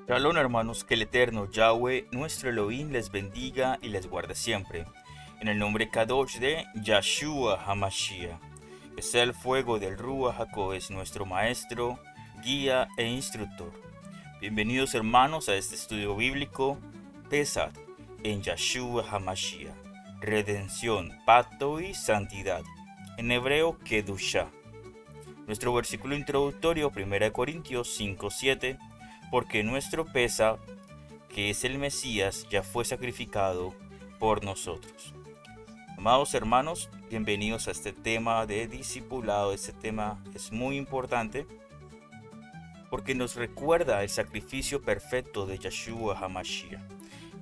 Shalom hermanos, que el eterno Yahweh, nuestro Elohim, les bendiga y les guarde siempre. En el nombre Kadosh de Yahshua HaMashiach, que sea el fuego del Ruach HaKodesh, nuestro maestro, guía e instructor. Bienvenidos hermanos a este estudio bíblico, Pesat, en Yahshua HaMashiach, redención, pacto y santidad. En hebreo, Kedushah. Nuestro versículo introductorio, 1 Corintios 5:7, porque nuestro Pesaj, que es el Mesías, ya fue sacrificado por nosotros. Amados hermanos, bienvenidos a este tema de discipulado. Este tema es muy importante porque nos recuerda el sacrificio perfecto de Yahshua HaMashiach.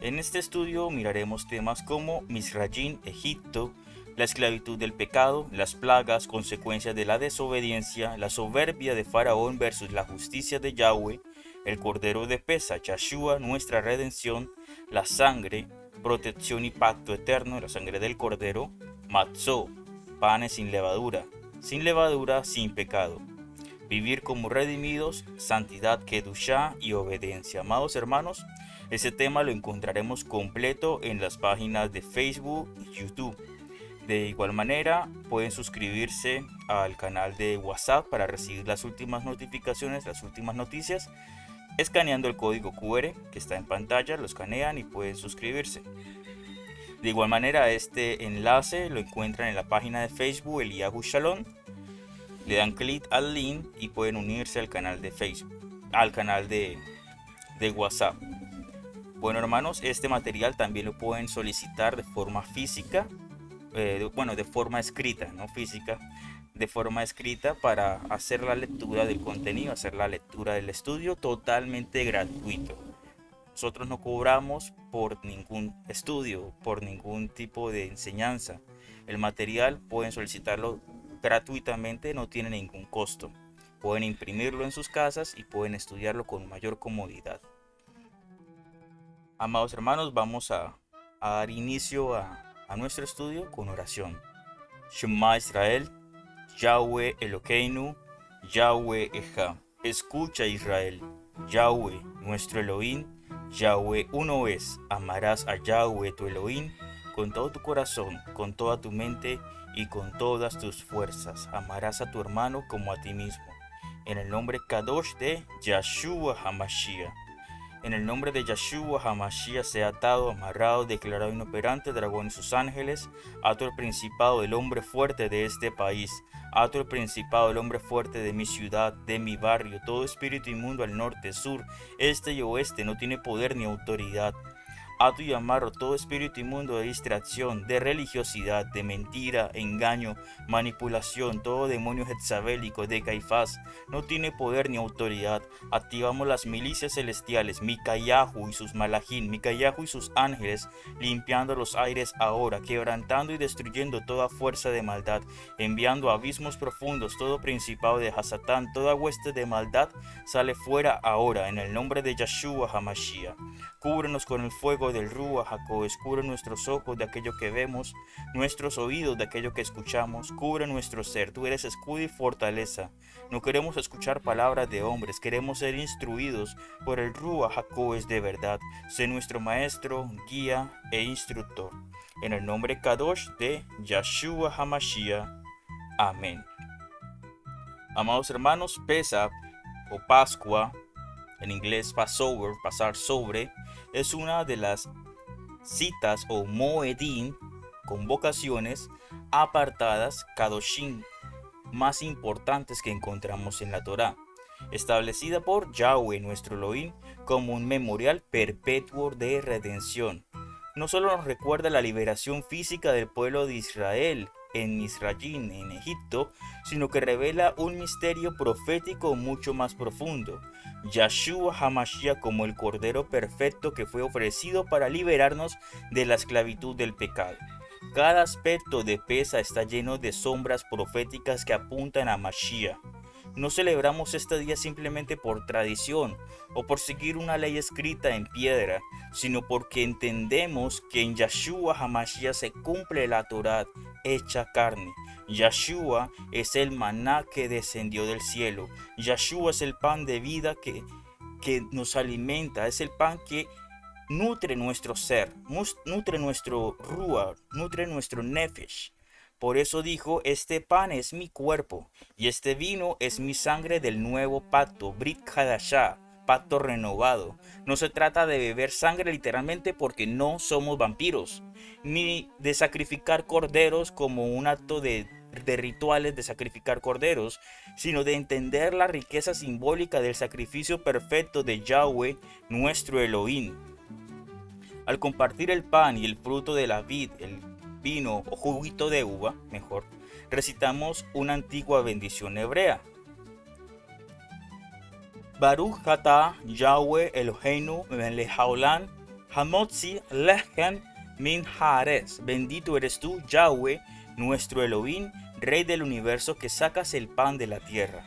En este estudio miraremos temas como Misrayim, Egipto, la esclavitud del pecado, las plagas, consecuencias de la desobediencia, la soberbia de Faraón versus la justicia de Yahweh, el cordero de Pesaj, Yahshua, nuestra redención, la sangre, protección y pacto eterno, la sangre del cordero, Matzó, panes sin levadura, sin pecado. Vivir como redimidos, santidad, Kedushá y obediencia. Amados hermanos, ese tema lo encontraremos completo en las páginas de Facebook y YouTube. De igual manera, pueden suscribirse al canal de WhatsApp para recibir las últimas notificaciones, las últimas noticias, escaneando el código QR que está en pantalla, lo escanean y pueden suscribirse. De igual manera, este enlace lo encuentran en la página de Facebook Eliyahu Shalom. Le dan clic al link y pueden unirse al canal de Facebook, al canal de WhatsApp. Bueno hermanos, este material también lo pueden solicitar de forma física, de forma escrita, no física, de forma escrita para hacer la lectura del contenido, hacer la lectura del estudio totalmente gratuito. Nosotros no cobramos por ningún estudio, por ningún tipo de enseñanza. El material pueden solicitarlo gratuitamente, no tiene ningún costo. Pueden imprimirlo en sus casas y pueden estudiarlo con mayor comodidad. Amados hermanos, vamos a dar inicio a nuestro estudio con oración. Shema Israel, Yahweh Elokeinu, Yahweh Echad. Escucha Israel, Yahweh nuestro Elohim, Yahweh uno es. Amarás a Yahweh tu Elohim con todo tu corazón, con toda tu mente y con todas tus fuerzas. Amarás a tu hermano como a ti mismo. En el nombre Kadosh de Yahshua HaMashiach. En el nombre de Yahshua HaMashiach sea atado, amarrado, declarado inoperante, dragón y sus ángeles, ato el principado del hombre fuerte de este país, ato el principado del hombre fuerte de mi ciudad, de mi barrio, todo espíritu inmundo al norte, sur, este y oeste no tiene poder ni autoridad. Ato y amarro todo espíritu inmundo de distracción, de religiosidad, de mentira, engaño, manipulación, todo demonio jezabélico de Caifás, no tiene poder ni autoridad. Activamos las milicias celestiales, Micayahu y sus malachim, Micayahu y sus ángeles, limpiando los aires ahora, quebrantando y destruyendo toda fuerza de maldad, enviando a abismos profundos todo principado de Hasatán, toda hueste de maldad sale fuera ahora, en el nombre de Yahshua HaMashiach. Cúbrenos con el fuego del Ruach HaKodesh, cubre nuestros ojos de aquello que vemos, nuestros oídos de aquello que escuchamos, cubre nuestro ser. Tú eres escudo y fortaleza. No queremos escuchar palabras de hombres, queremos ser instruidos por el Ruach HaKodesh de verdad. Sé nuestro maestro, guía e instructor. En el nombre Kadosh de Yahshua HaMashiach. Amén. Amados hermanos, Pesaj o Pascua, en inglés Passover, pasar sobre, es una de las citas o moedim, convocaciones apartadas, kadoshim, más importantes que encontramos en la Torá, establecida por Yahweh nuestro Elohim como un memorial perpetuo de redención. No solo nos recuerda la liberación física del pueblo de Israel en Misrayim, en Egipto, sino que revela un misterio profético mucho más profundo. Yahshua HaMashiach como el Cordero Perfecto que fue ofrecido para liberarnos de la esclavitud del pecado. Cada aspecto de Pesaj está lleno de sombras proféticas que apuntan a Mashiach. No celebramos este día simplemente por tradición o por seguir una ley escrita en piedra, sino porque entendemos que en Yahshua HaMashiach se cumple la Torá hecha carne. Yahshua es el maná que descendió del cielo. Yahshua es el pan de vida que que nos alimenta, es el pan que nutre nuestro ser, nutre nuestro ruach, nutre nuestro nefesh. Por eso dijo, este pan es mi cuerpo y este vino es mi sangre del nuevo pacto, Brit Hadashah, pacto renovado. No se trata de beber sangre literalmente porque no somos vampiros, ni de sacrificar corderos como un acto de rituales de sacrificar corderos, sino de entender la riqueza simbólica del sacrificio perfecto de Yahweh, nuestro Elohim. Al compartir el pan y el fruto de la vid, el vino o juguito de uva, mejor, recitamos una antigua bendición hebrea. Baruch atah Yahweh Eloheinu melech haolam hamotzi lechem min haaretz. Bendito eres tú, Yahweh, nuestro Elohim, Rey del universo, que sacas el pan de la tierra.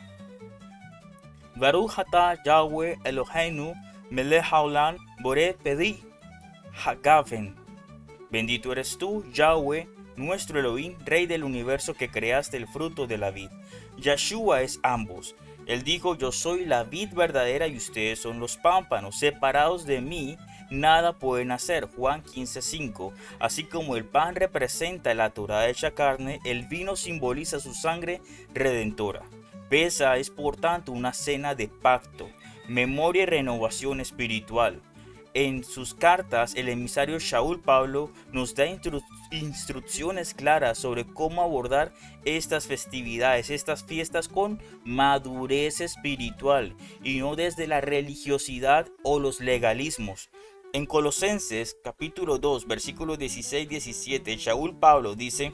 Baruch atah Yahweh Eloheinu melech haolam borei peri hagafen. Bendito eres tú, Yahweh, nuestro Elohim, Rey del universo, que creaste el fruto de la vid. Yeshua es ambos. Él dijo, yo soy la vid verdadera y ustedes son los pámpanos. Separados de mí, nada pueden hacer. Juan 15:5. Así como el pan representa la Torá hecha carne, el vino simboliza su sangre redentora. Pesa es por tanto una cena de pacto, memoria y renovación espiritual. En sus cartas, el emisario Shaul Pablo nos da instrucciones claras sobre cómo abordar estas festividades, estas fiestas con madurez espiritual y no desde la religiosidad o los legalismos. En Colosenses capítulo 2, versículos 16-17, Shaul Pablo dice,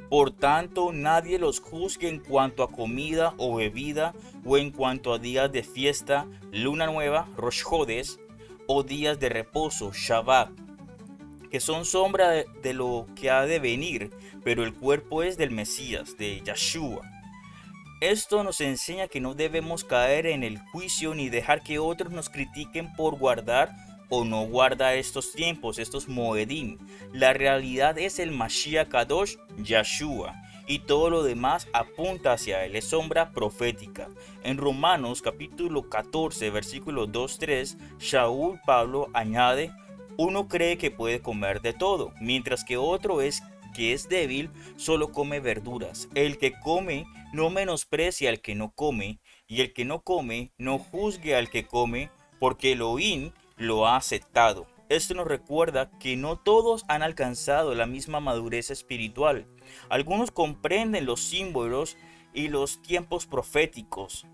por tanto, nadie los juzgue en cuanto a comida o bebida o en cuanto a días de fiesta, luna nueva, Rosh Hodesh, o días de reposo, Shabbat, que son sombra de lo que ha de venir, pero el cuerpo es del Mesías, de Yeshua. Esto nos enseña que no debemos caer en el juicio ni dejar que otros nos critiquen por guardar o no guardar estos tiempos, estos Moedim. La realidad es el Mashiach Kadosh, Yeshua, y todo lo demás apunta hacia él, es sombra profética. En Romanos capítulo 14, versículo 2-3, Shaul Pablo añade, uno cree que puede comer de todo, mientras que otro es que es débil, solo come verduras. El que come no menosprecia al que no come, y el que no come no juzgue al que come, porque Elohim lo ha aceptado. Esto nos recuerda que no todos han alcanzado la misma madurez espiritual. Algunos comprenden los símbolos y los tiempos proféticos.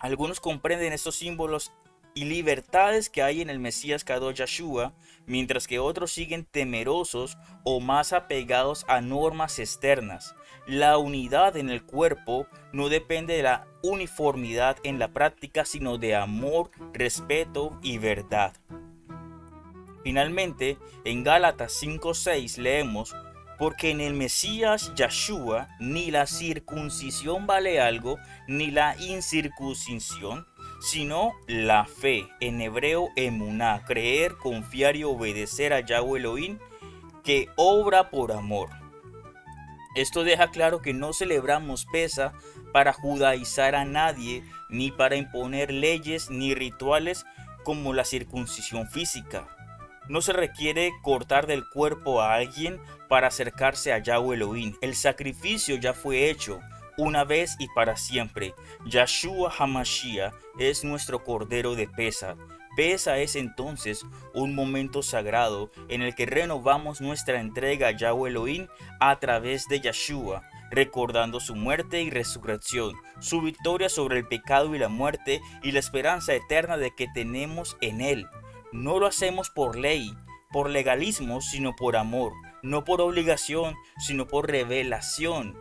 Algunos comprenden estos símbolos y libertades que hay en el Mesías Kadosh Yeshua, mientras que otros siguen temerosos o más apegados a normas externas. La unidad en el cuerpo no depende de la uniformidad en la práctica, sino de amor, respeto y verdad. Finalmente, en Gálatas 5:6 leemos, porque en el Mesías Yeshua ni la circuncisión vale algo, ni la incircuncisión, sino la fe, en hebreo emuná, creer, confiar y obedecer a Yahweh Elohim, que obra por amor. Esto deja claro que no celebramos Pesa para judaizar a nadie, ni para imponer leyes ni rituales como la circuncisión física. No se requiere cortar del cuerpo a alguien para acercarse a Yahweh Elohim. El sacrificio ya fue hecho una vez y para siempre. Yeshua HaMashiach es nuestro cordero de Pesa. Pesa es entonces un momento sagrado en el que renovamos nuestra entrega a Yahweh Elohim a través de Yeshua, recordando su muerte y resurrección, su victoria sobre el pecado y la muerte y la esperanza eterna de que tenemos en él. No lo hacemos por ley, por legalismo, sino por amor, no por obligación, sino por revelación.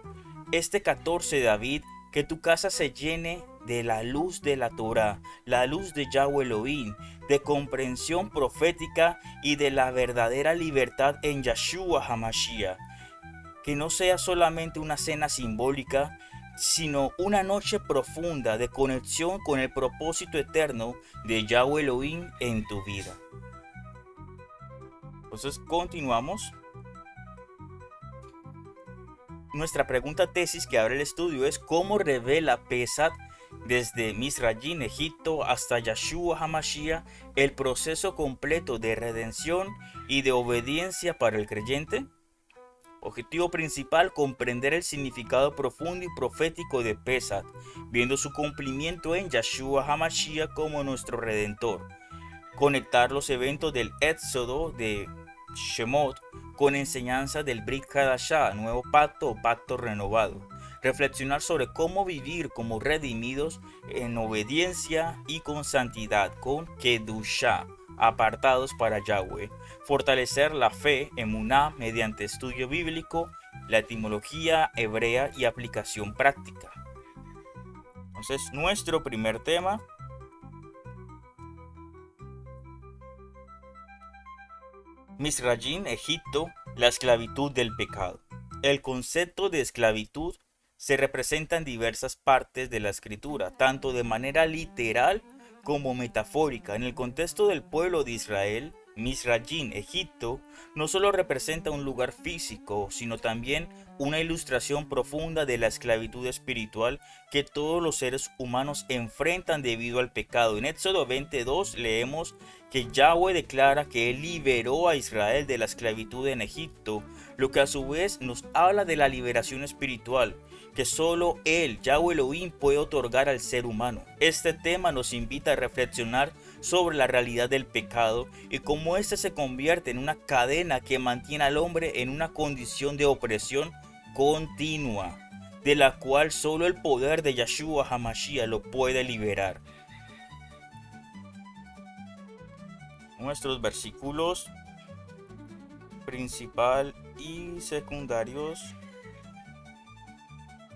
Este 14 de David, que tu casa se llene de la luz de la Torah, la luz de Yahweh Elohim, de comprensión profética y de la verdadera libertad en Yeshua HaMashiach. Que no sea solamente una cena simbólica, sino una noche profunda de conexión con el propósito eterno de Yahweh Elohim en tu vida. Entonces continuamos. Nuestra pregunta tesis que abre el estudio es ¿cómo revela Pesach desde Misrayim, Egipto, hasta Yahshua HaMashiach, el proceso completo de redención y de obediencia para el creyente? Objetivo principal: comprender el significado profundo y profético de Pesach, viendo su cumplimiento en Yahshua HaMashiach como nuestro Redentor. Conectar los eventos del Éxodo de Shemot con enseñanzas del Brit Hadashah, nuevo pacto o pacto renovado. Reflexionar sobre cómo vivir como redimidos en obediencia y con santidad, con Kedushá, apartados para Yahweh. Fortalecer la fe, emuná, mediante estudio bíblico, la etimología hebrea y aplicación práctica. Entonces, nuestro primer tema: Misrayim, Egipto, la esclavitud del pecado. El concepto de esclavitud se representa en diversas partes de la escritura, tanto de manera literal como metafórica. En el contexto del pueblo de Israel, Misrayim, Egipto, no solo representa un lugar físico, sino también una ilustración profunda de la esclavitud espiritual que todos los seres humanos enfrentan debido al pecado. En Éxodo 22 leemos que Yahweh declara que Él liberó a Israel de la esclavitud en Egipto, lo que a su vez nos habla de la liberación espiritual que solo Él, Yahweh Elohim, puede otorgar al ser humano. Este tema nos invita a reflexionar sobre la realidad del pecado y cómo éste se convierte en una cadena que mantiene al hombre en una condición de opresión continua, de la cual solo el poder de Yahshua HaMashiach lo puede liberar. Nuestros versículos principal y secundarios.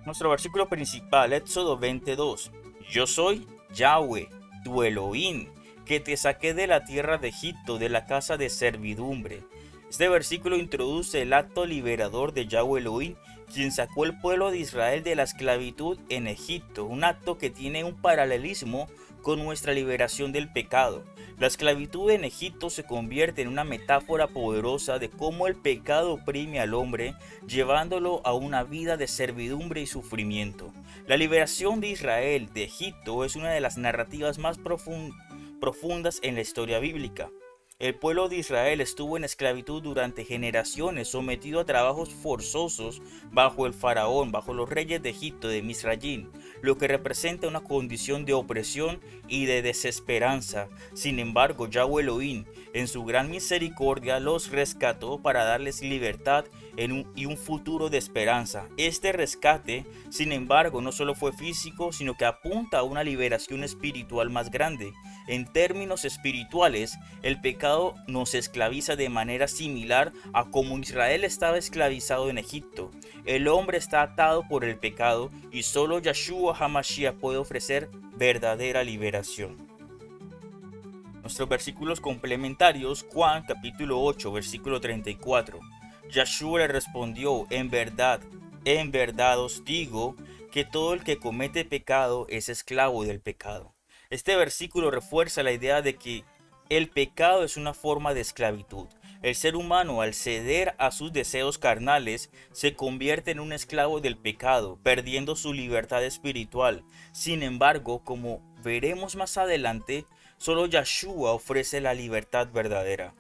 Nuestro versículo principal, Éxodo 22. Yo soy Yahweh, tu Elohim, que te saqué de la tierra de Egipto, de la casa de servidumbre. Este versículo introduce el acto liberador de Yahweh Elohim, quien sacó el pueblo de Israel de la esclavitud en Egipto, un acto que tiene un paralelismo con nuestra liberación del pecado. La esclavitud en Egipto se convierte en una metáfora poderosa de cómo el pecado oprime al hombre, llevándolo a una vida de servidumbre y sufrimiento. La liberación de Israel de Egipto es una de las narrativas más profundas en la historia bíblica. El pueblo de Israel estuvo en esclavitud durante generaciones, sometido a trabajos forzosos bajo el faraón, bajo los reyes de Egipto, de Misrayim, lo que representa una condición de opresión y de desesperanza. Sin embargo, Yahweh Elohim, en su gran misericordia, los rescató para darles libertad y un futuro de esperanza. Este rescate, sin embargo, no solo fue físico, sino que apunta a una liberación espiritual más grande. En términos espirituales, el pecado nos esclaviza de manera similar a como Israel estaba esclavizado en Egipto. El hombre está atado por el pecado y solo Yahshua HaMashiach puede ofrecer verdadera liberación. Nuestros versículos complementarios, Juan capítulo 8, versículo 34. Yahshua le respondió: en verdad os digo que todo el que comete pecado es esclavo del pecado. Este versículo refuerza la idea de que el pecado es una forma de esclavitud. El ser humano, al ceder a sus deseos carnales, se convierte en un esclavo del pecado, perdiendo su libertad espiritual. Sin embargo, como veremos más adelante, solo Yahshua ofrece la libertad verdadera.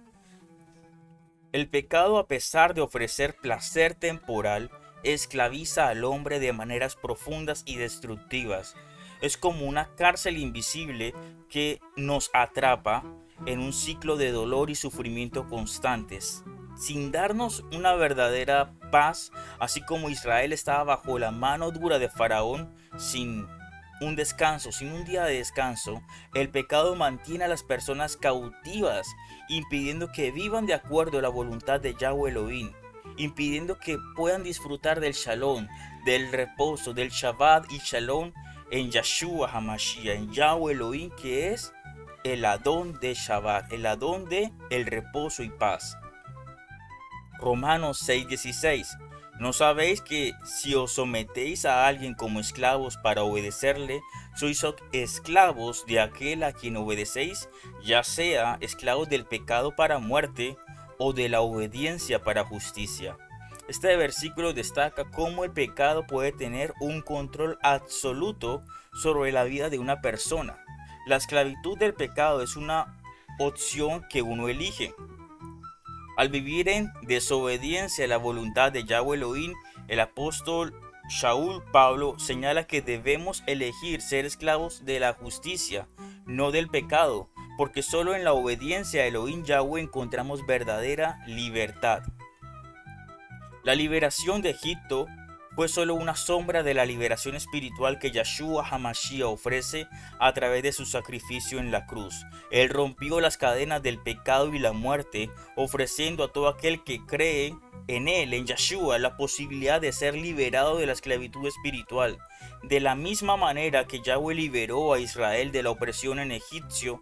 El pecado, a pesar de ofrecer placer temporal, esclaviza al hombre de maneras profundas y destructivas. Es como una cárcel invisible que nos atrapa en un ciclo de dolor y sufrimiento constantes, sin darnos una verdadera paz, así como Israel estaba bajo la mano dura de Faraón, sin un descanso, sin un día de descanso. El pecado mantiene a las personas cautivas, impidiendo que vivan de acuerdo a la voluntad de Yahweh Elohim, impidiendo que puedan disfrutar del shalom, del reposo, del Shabbat y shalom en Yahshua HaMashiach, en Yahweh Elohim, que es el Adón de Shabbat, el Adón de el reposo y paz. Romanos 6:16. ¿No sabéis que si os sometéis a alguien como esclavos para obedecerle, sois esclavos de aquel a quien obedecéis, ya sea esclavos del pecado para muerte o de la obediencia para justicia? Este versículo destaca cómo el pecado puede tener un control absoluto sobre la vida de una persona. La esclavitud del pecado es una opción que uno elige. Al vivir en desobediencia a la voluntad de Yahweh Elohim, el apóstol Shaul Pablo señala que debemos elegir ser esclavos de la justicia, no del pecado, porque solo en la obediencia a Elohim Yahweh encontramos verdadera libertad. La liberación de Egipto fue solo una sombra de la liberación espiritual que Yahshua HaMashiach ofrece a través de su sacrificio en la cruz. Él rompió las cadenas del pecado y la muerte, ofreciendo a todo aquel que cree en él, en Yahshua, la posibilidad de ser liberado de la esclavitud espiritual. De la misma manera que Yahweh liberó a Israel de la opresión en Egipto,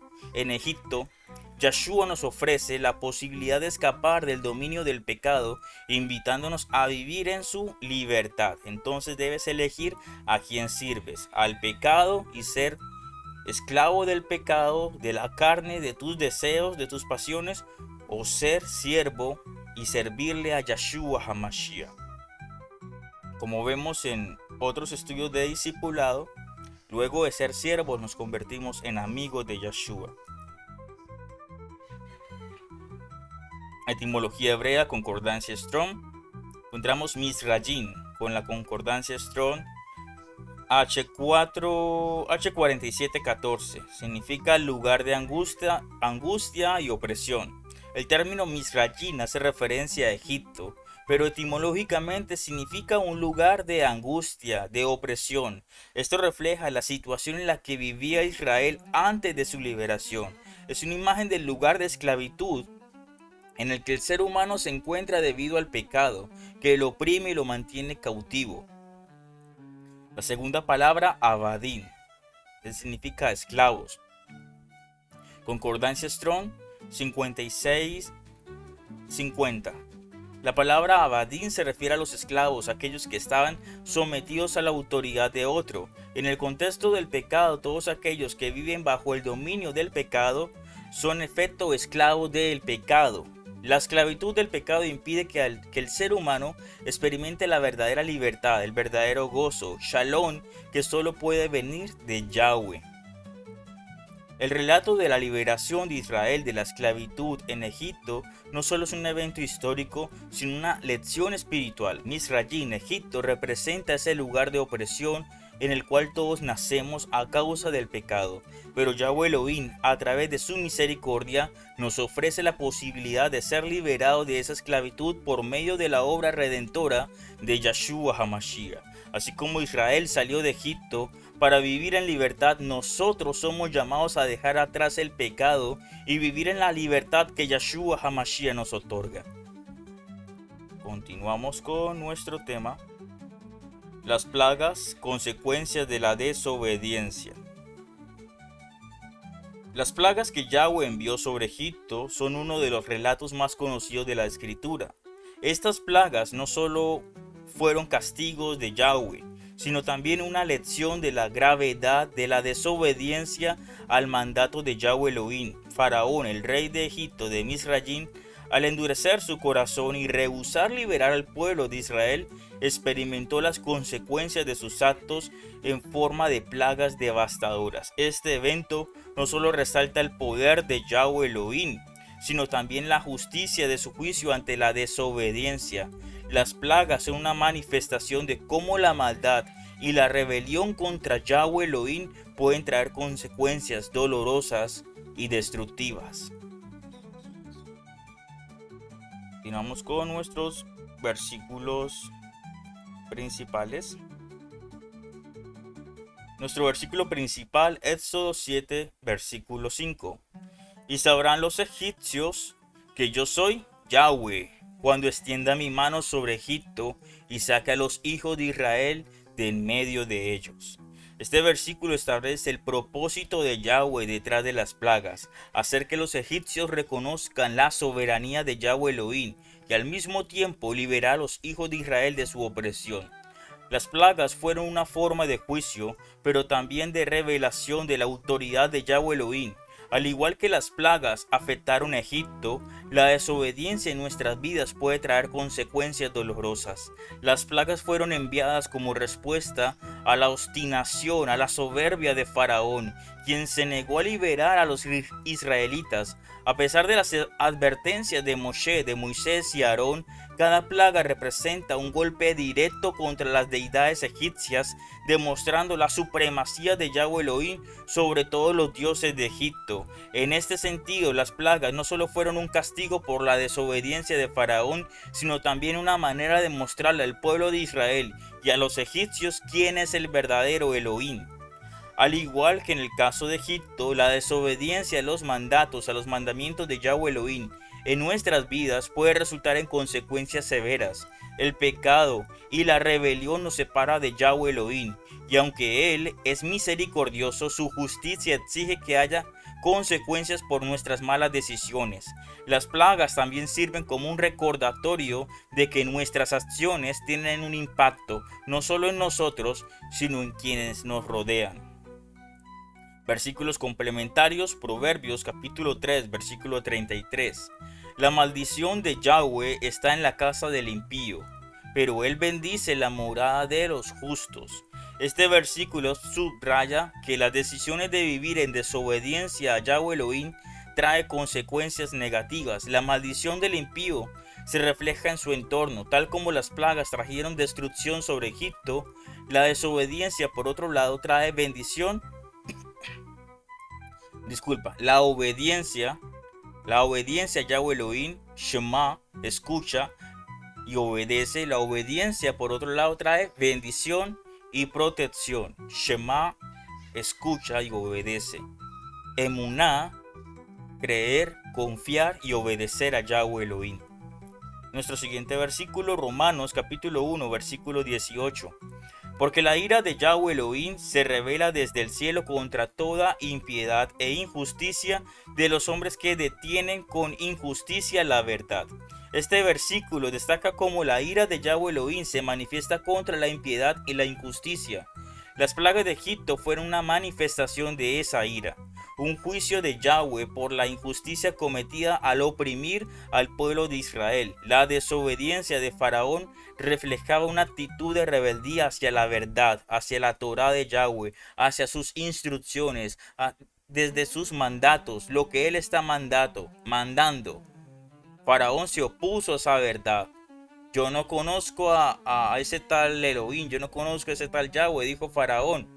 Yahshua nos ofrece la posibilidad de escapar del dominio del pecado, invitándonos a vivir en su libertad. Entonces debes elegir a quién sirves, al pecado y ser esclavo del pecado, de la carne, de tus deseos, de tus pasiones, o ser siervo y servirle a Yahshua HaMashiach. Como vemos en otros estudios de discipulado, luego de ser siervos nos convertimos en amigos de Yahshua. Etimología hebrea, concordancia Strong. Encontramos Misrayim con la concordancia Strong H4714. Significa lugar de angustia y opresión. El término Misrayim hace referencia a Egipto, pero etimológicamente significa un lugar de angustia, de opresión. Esto refleja la situación en la que vivía Israel antes de su liberación. Es una imagen del lugar de esclavitud en el que el ser humano se encuentra debido al pecado, que lo oprime y lo mantiene cautivo. La segunda palabra, abadim, que significa esclavos. Concordancia Strong 5650. La palabra abadim se refiere a los esclavos, aquellos que estaban sometidos a la autoridad de otro. En el contexto del pecado, todos aquellos que viven bajo el dominio del pecado son en efecto esclavos del pecado. La esclavitud del pecado impide que el ser humano experimente la verdadera libertad, el verdadero gozo, shalom, que solo puede venir de Yahweh. El relato de la liberación de Israel de la esclavitud en Egipto no solo es un evento histórico, sino una lección espiritual. Misrayim, Egipto, representa ese lugar de opresión en el cual todos nacemos a causa del pecado. Pero Yahweh Elohim, a través de su misericordia, nos ofrece la posibilidad de ser liberados de esa esclavitud por medio de la obra redentora de Yahshua HaMashiach. Así como Israel salió de Egipto para vivir en libertad, nosotros somos llamados a dejar atrás el pecado y vivir en la libertad que Yahshua HaMashiach nos otorga. Continuamos con nuestro tema. Las plagas, consecuencias de la desobediencia. Las plagas que Yahweh envió sobre Egipto son uno de los relatos más conocidos de la Escritura. Estas plagas no solo fueron castigos de Yahweh, sino también una lección de la gravedad de la desobediencia al mandato de Yahweh Elohim. Faraón, el rey de Egipto de Misrayim, al endurecer su corazón y rehusar liberar al pueblo de Israel, experimentó las consecuencias de sus actos en forma de plagas devastadoras. Este evento no solo resalta el poder de Yahweh Elohim, sino también la justicia de su juicio ante la desobediencia. Las plagas son una manifestación de cómo la maldad y la rebelión contra Yahweh Elohim pueden traer consecuencias dolorosas y destructivas. Continuamos con nuestros versículos principales. Nuestro versículo principal, Éxodo 7, versículo 5. Y sabrán los egipcios que yo soy Yahweh, cuando extienda mi mano sobre Egipto y saque a los hijos de Israel de en medio de ellos. Este versículo establece el propósito de Yahweh detrás de las plagas, hacer que los egipcios reconozcan la soberanía de Yahweh Elohim y al mismo tiempo liberar a los hijos de Israel de su opresión. Las plagas fueron una forma de juicio, pero también de revelación de la autoridad de Yahweh Elohim. Al igual que las plagas afectaron a Egipto, La desobediencia en nuestras vidas puede traer consecuencias dolorosas. Las plagas fueron enviadas como respuesta a la obstinación, a la soberbia de Faraón, quien se negó a liberar a los israelitas. A pesar de las advertencias de Moshe, de Moisés y Aarón, cada plaga representa un golpe directo contra las deidades egipcias, demostrando la supremacía de Yahweh Elohim sobre todos los dioses de Egipto. En este sentido, las plagas no solo fueron un castigo por la desobediencia de Faraón, sino también una manera de mostrarle al pueblo de Israel y a los egipcios quién es el verdadero Elohim. Al igual que en el caso de Egipto, la desobediencia a los mandatos, a los mandamientos de Yahweh Elohim en nuestras vidas puede resultar en consecuencias severas. El pecado y la rebelión nos separa de Yahweh Elohim, y aunque Él es misericordioso, su justicia exige que haya consecuencias por nuestras malas decisiones. Las plagas también sirven como un recordatorio de que nuestras acciones tienen un impacto no solo en nosotros, sino en quienes nos rodean. Versículos complementarios, Proverbios capítulo 3, versículo 33. La maldición de Yahweh está en la casa del impío, pero él bendice la morada de los justos. Este versículo subraya que las decisiones de vivir en desobediencia a Yahweh Elohim trae consecuencias negativas. La maldición del impío se refleja en su entorno, tal como las plagas trajeron destrucción sobre Egipto. La desobediencia, por otro lado, trae bendición. La obediencia a Yahweh Elohim, Shema, escucha y obedece. La obediencia, por otro lado, trae bendición y protección. Shema, escucha y obedece. Emuná, creer, confiar y obedecer a Yahweh Elohim. Nuestro siguiente versículo, Romanos capítulo 1, versículo 18. Porque la ira de Yahweh Elohim se revela desde el cielo contra toda impiedad e injusticia de los hombres que detienen con injusticia la verdad. Este versículo destaca cómo la ira de Yahweh Elohim se manifiesta contra la impiedad y la injusticia. Las plagas de Egipto fueron una manifestación de esa ira, un juicio de Yahweh por la injusticia cometida al oprimir al pueblo de Israel. La desobediencia de Faraón reflejaba una actitud de rebeldía hacia la verdad, hacia la Torá de Yahweh, hacia sus instrucciones, desde sus mandatos, lo que él está mandando. Faraón se opuso a esa verdad. Yo no conozco a ese tal Elohim, yo no conozco a ese tal Yahweh, dijo Faraón.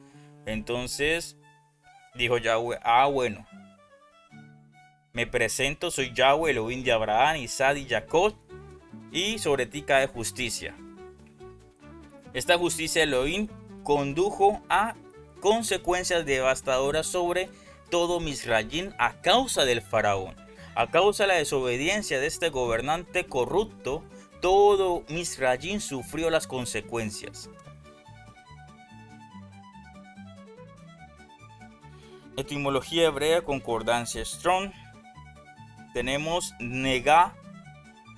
Entonces dijo Yahweh, bueno, me presento, soy Yahweh, Elohim de Abraham, Isaac y Jacob, y sobre ti cae justicia. Esta justicia de Elohim condujo a consecuencias devastadoras sobre todo Misrayim a causa del Faraón. A causa de la desobediencia de este gobernante corrupto, todo Misrayim sufrió las consecuencias. Etimología hebrea, concordancia Strong. Tenemos negá,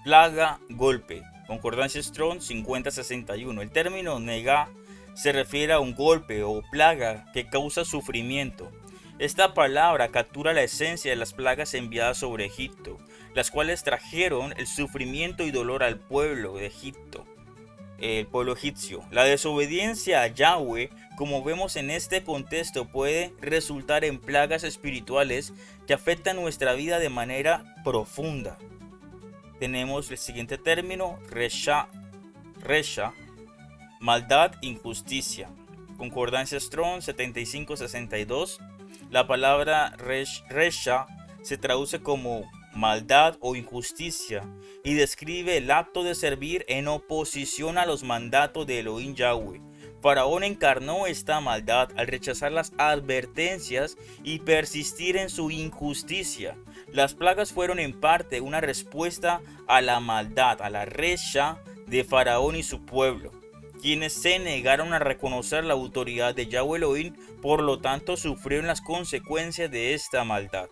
plaga, golpe. Concordancia Strong 5061. El término negá se refiere a un golpe o plaga que causa sufrimiento. Esta palabra captura la esencia de las plagas enviadas sobre Egipto, las cuales trajeron el sufrimiento y dolor al pueblo de Egipto, el pueblo egipcio. La desobediencia a Yahweh, como vemos en este contexto, puede resultar en plagas espirituales que afectan nuestra vida de manera profunda. Tenemos el siguiente término, resha, maldad, injusticia. Concordancia Strong 7562. La palabra resha se traduce como maldad o injusticia y describe el acto de servir en oposición a los mandatos de Elohim Yahweh. Faraón encarnó esta maldad al rechazar las advertencias y persistir en su injusticia. Las plagas fueron en parte una respuesta a la maldad, a la resha de Faraón y su pueblo, quienes se negaron a reconocer la autoridad de Yahweh Elohim, por lo tanto sufrieron las consecuencias de esta maldad.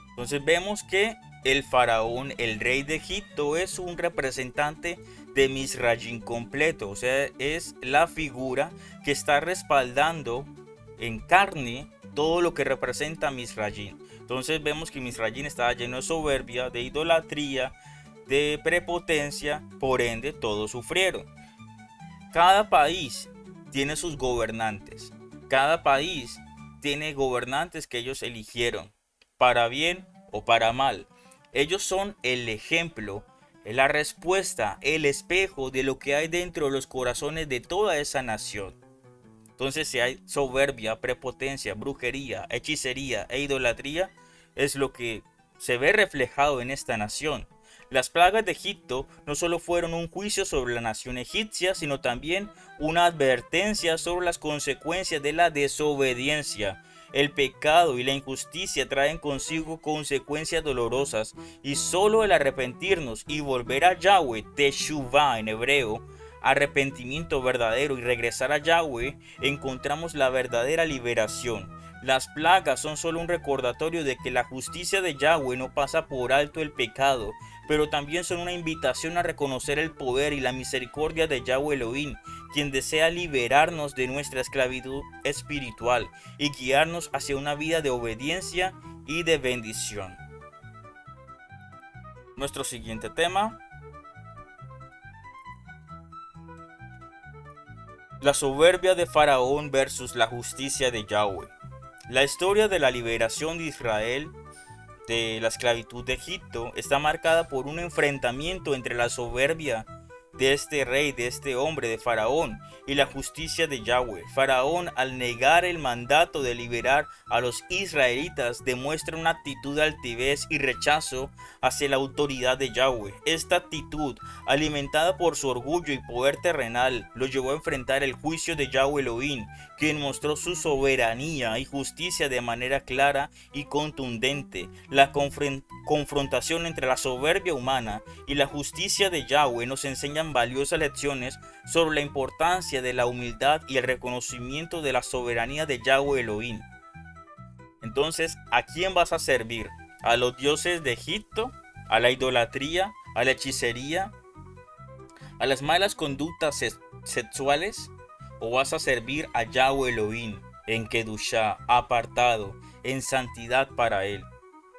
Entonces vemos que el faraón, el rey de Egipto, es un representante de Misrayim completo, o sea, es la figura que está respaldando en carne todo lo que representa Misrayim. Entonces vemos que Misrayim estaba lleno de soberbia, de idolatría, de prepotencia, por ende todos sufrieron. Cada país tiene sus gobernantes. Cada país tiene gobernantes que ellos eligieron, para bien o para mal. Ellos son el ejemplo, la respuesta, el espejo de lo que hay dentro de los corazones de toda esa nación. Entonces, si hay soberbia, prepotencia, brujería, hechicería e idolatría, es lo que se ve reflejado en esta nación. Las plagas de Egipto no solo fueron un juicio sobre la nación egipcia, sino también una advertencia sobre las consecuencias de la desobediencia. El pecado y la injusticia traen consigo consecuencias dolorosas, y solo el arrepentirnos y volver a Yahweh, Teshuvah en hebreo, arrepentimiento verdadero, y regresar a Yahweh, encontramos la verdadera liberación. Las plagas son solo un recordatorio de que la justicia de Yahweh no pasa por alto el pecado, pero también son una invitación a reconocer el poder y la misericordia de Yahweh Elohim, quien desea liberarnos de nuestra esclavitud espiritual y guiarnos hacia una vida de obediencia y de bendición. Nuestro siguiente tema: la soberbia de Faraón versus la justicia de Yahweh. La historia de la liberación de Israel de la esclavitud de Egipto está marcada por un enfrentamiento entre la soberbia de este rey, de este hombre, de Faraón, y la justicia de Yahweh. Faraón, al negar el mandato de liberar a los israelitas, demuestra una actitud de altivez y rechazo hacia la autoridad de Yahweh. Esta actitud, alimentada por su orgullo y poder terrenal, lo llevó a enfrentar el juicio de Yahweh Elohim, quien mostró su soberanía y justicia de manera clara y contundente. La confrontación entre la soberbia humana y la justicia de Yahweh nos enseñan valiosas lecciones sobre la importancia de la humildad y el reconocimiento de la soberanía de Yahweh Elohim. Entonces, ¿a quién vas a servir? ¿A los dioses de Egipto? ¿A la idolatría? ¿A la hechicería? ¿A las malas conductas sexuales? ¿O vas a servir a Yahweh Elohim en Kedushá, apartado, en santidad para Él?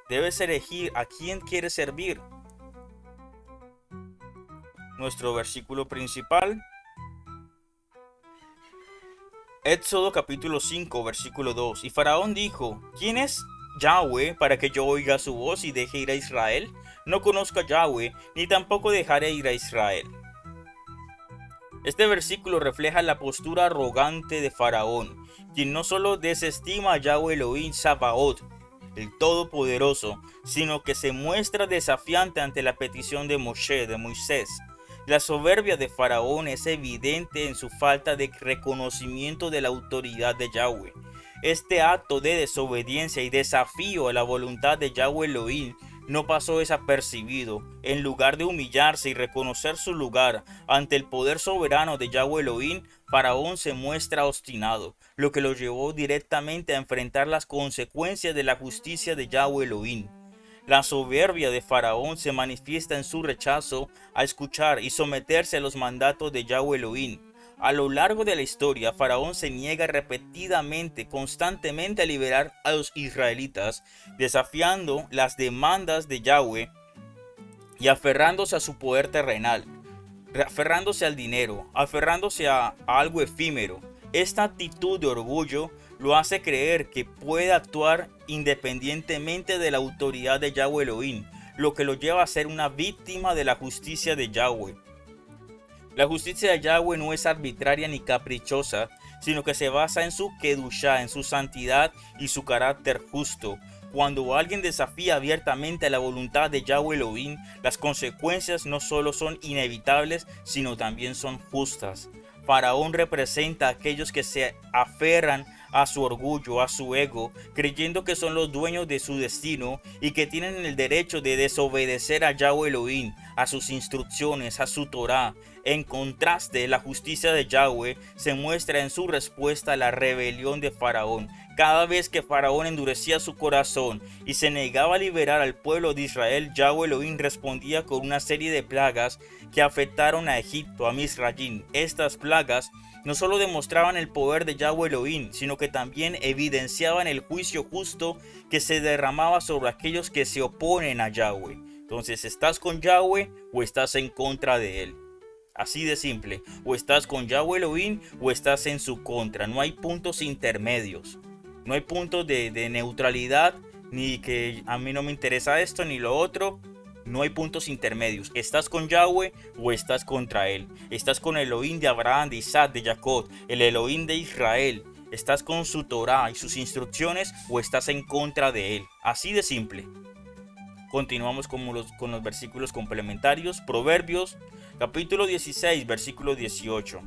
Debes elegir a quién quieres servir. Nuestro versículo principal: Éxodo capítulo 5, versículo 2. Y Faraón dijo: ¿Quién es Yahweh para que yo oiga su voz y deje ir a Israel? No conozco a Yahweh, ni tampoco dejaré ir a Israel. Este versículo refleja la postura arrogante de Faraón, quien no solo desestima a Yahweh Elohim Sabaoth, el Todopoderoso, sino que se muestra desafiante ante la petición de Moisés. La soberbia de Faraón es evidente en su falta de reconocimiento de la autoridad de Yahweh. Este acto de desobediencia y desafío a la voluntad de Yahweh Elohim no pasó desapercibido. En lugar de humillarse y reconocer su lugar ante el poder soberano de Yahweh Elohim, Faraón se muestra obstinado, lo que lo llevó directamente a enfrentar las consecuencias de la justicia de Yahweh Elohim. La soberbia de Faraón se manifiesta en su rechazo a escuchar y someterse a los mandatos de Yahweh Elohim. A lo largo de la historia, Faraón se niega repetidamente, constantemente a liberar a los israelitas, desafiando las demandas de Yahweh y aferrándose a su poder terrenal, aferrándose al dinero, aferrándose a algo efímero. Esta actitud de orgullo lo hace creer que puede actuar independientemente de la autoridad de Yahweh Elohim, lo que lo lleva a ser una víctima de la justicia de Yahweh. La justicia de Yahweh no es arbitraria ni caprichosa, sino que se basa en su Kedushá, en su santidad y su carácter justo. Cuando alguien desafía abiertamente a la voluntad de Yahweh Elohim, las consecuencias no solo son inevitables, sino también son justas. Faraón representa a aquellos que se aferran a su orgullo, a su ego, creyendo que son los dueños de su destino y que tienen el derecho de desobedecer a Yahweh Elohim, a sus instrucciones, a su Torá. En contraste, la justicia de Yahweh se muestra en su respuesta a la rebelión de Faraón. Cada vez que Faraón endurecía su corazón y se negaba a liberar al pueblo de Israel, Yahweh Elohim respondía con una serie de plagas que afectaron a Egipto, a Misrayim. Estas plagas no solo demostraban el poder de Yahweh Elohim, sino que también evidenciaban el juicio justo que se derramaba sobre aquellos que se oponen a Yahweh. Entonces, ¿estás con Yahweh o estás en contra de él? Así de simple, o estás con Yahweh Elohim o estás en su contra. No hay puntos intermedios, no hay puntos de neutralidad, ni que a mí no me interesa esto ni lo otro. No hay puntos intermedios. Estás con Yahweh o estás contra él. Estás con el Elohim de Abraham, de Isaac, de Jacob, el Elohim de Israel. Estás con su Torah y sus instrucciones o estás en contra de él. Así de simple. Continuamos con los versículos complementarios. Proverbios, capítulo 16, versículo 18.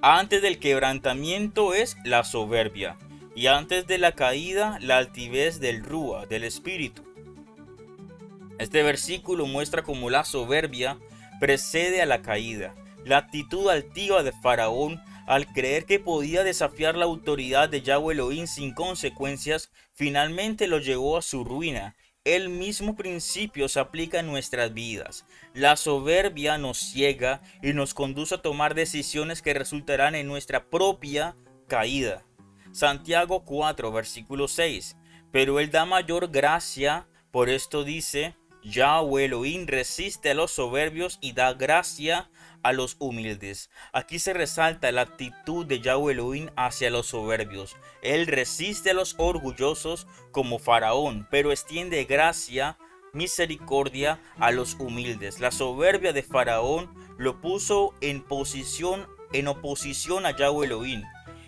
Antes del quebrantamiento es la soberbia, y antes de la caída la altivez del Rúa, del espíritu. Este versículo muestra cómo la soberbia precede a la caída. La actitud altiva de Faraón al creer que podía desafiar la autoridad de Yahweh Elohim sin consecuencias, finalmente lo llevó a su ruina. El mismo principio se aplica en nuestras vidas. La soberbia nos ciega y nos conduce a tomar decisiones que resultarán en nuestra propia caída. Santiago 4, versículo 6. Pero Él da mayor gracia, por esto dice: Yahweh Elohim resiste a los soberbios y da gracia a los humildes. Aquí se resalta la actitud de Yahweh Elohim hacia los soberbios. Él resiste a los orgullosos como Faraón, pero extiende gracia, misericordia a los humildes. La soberbia de Faraón lo puso en oposición a Yahweh Elohim,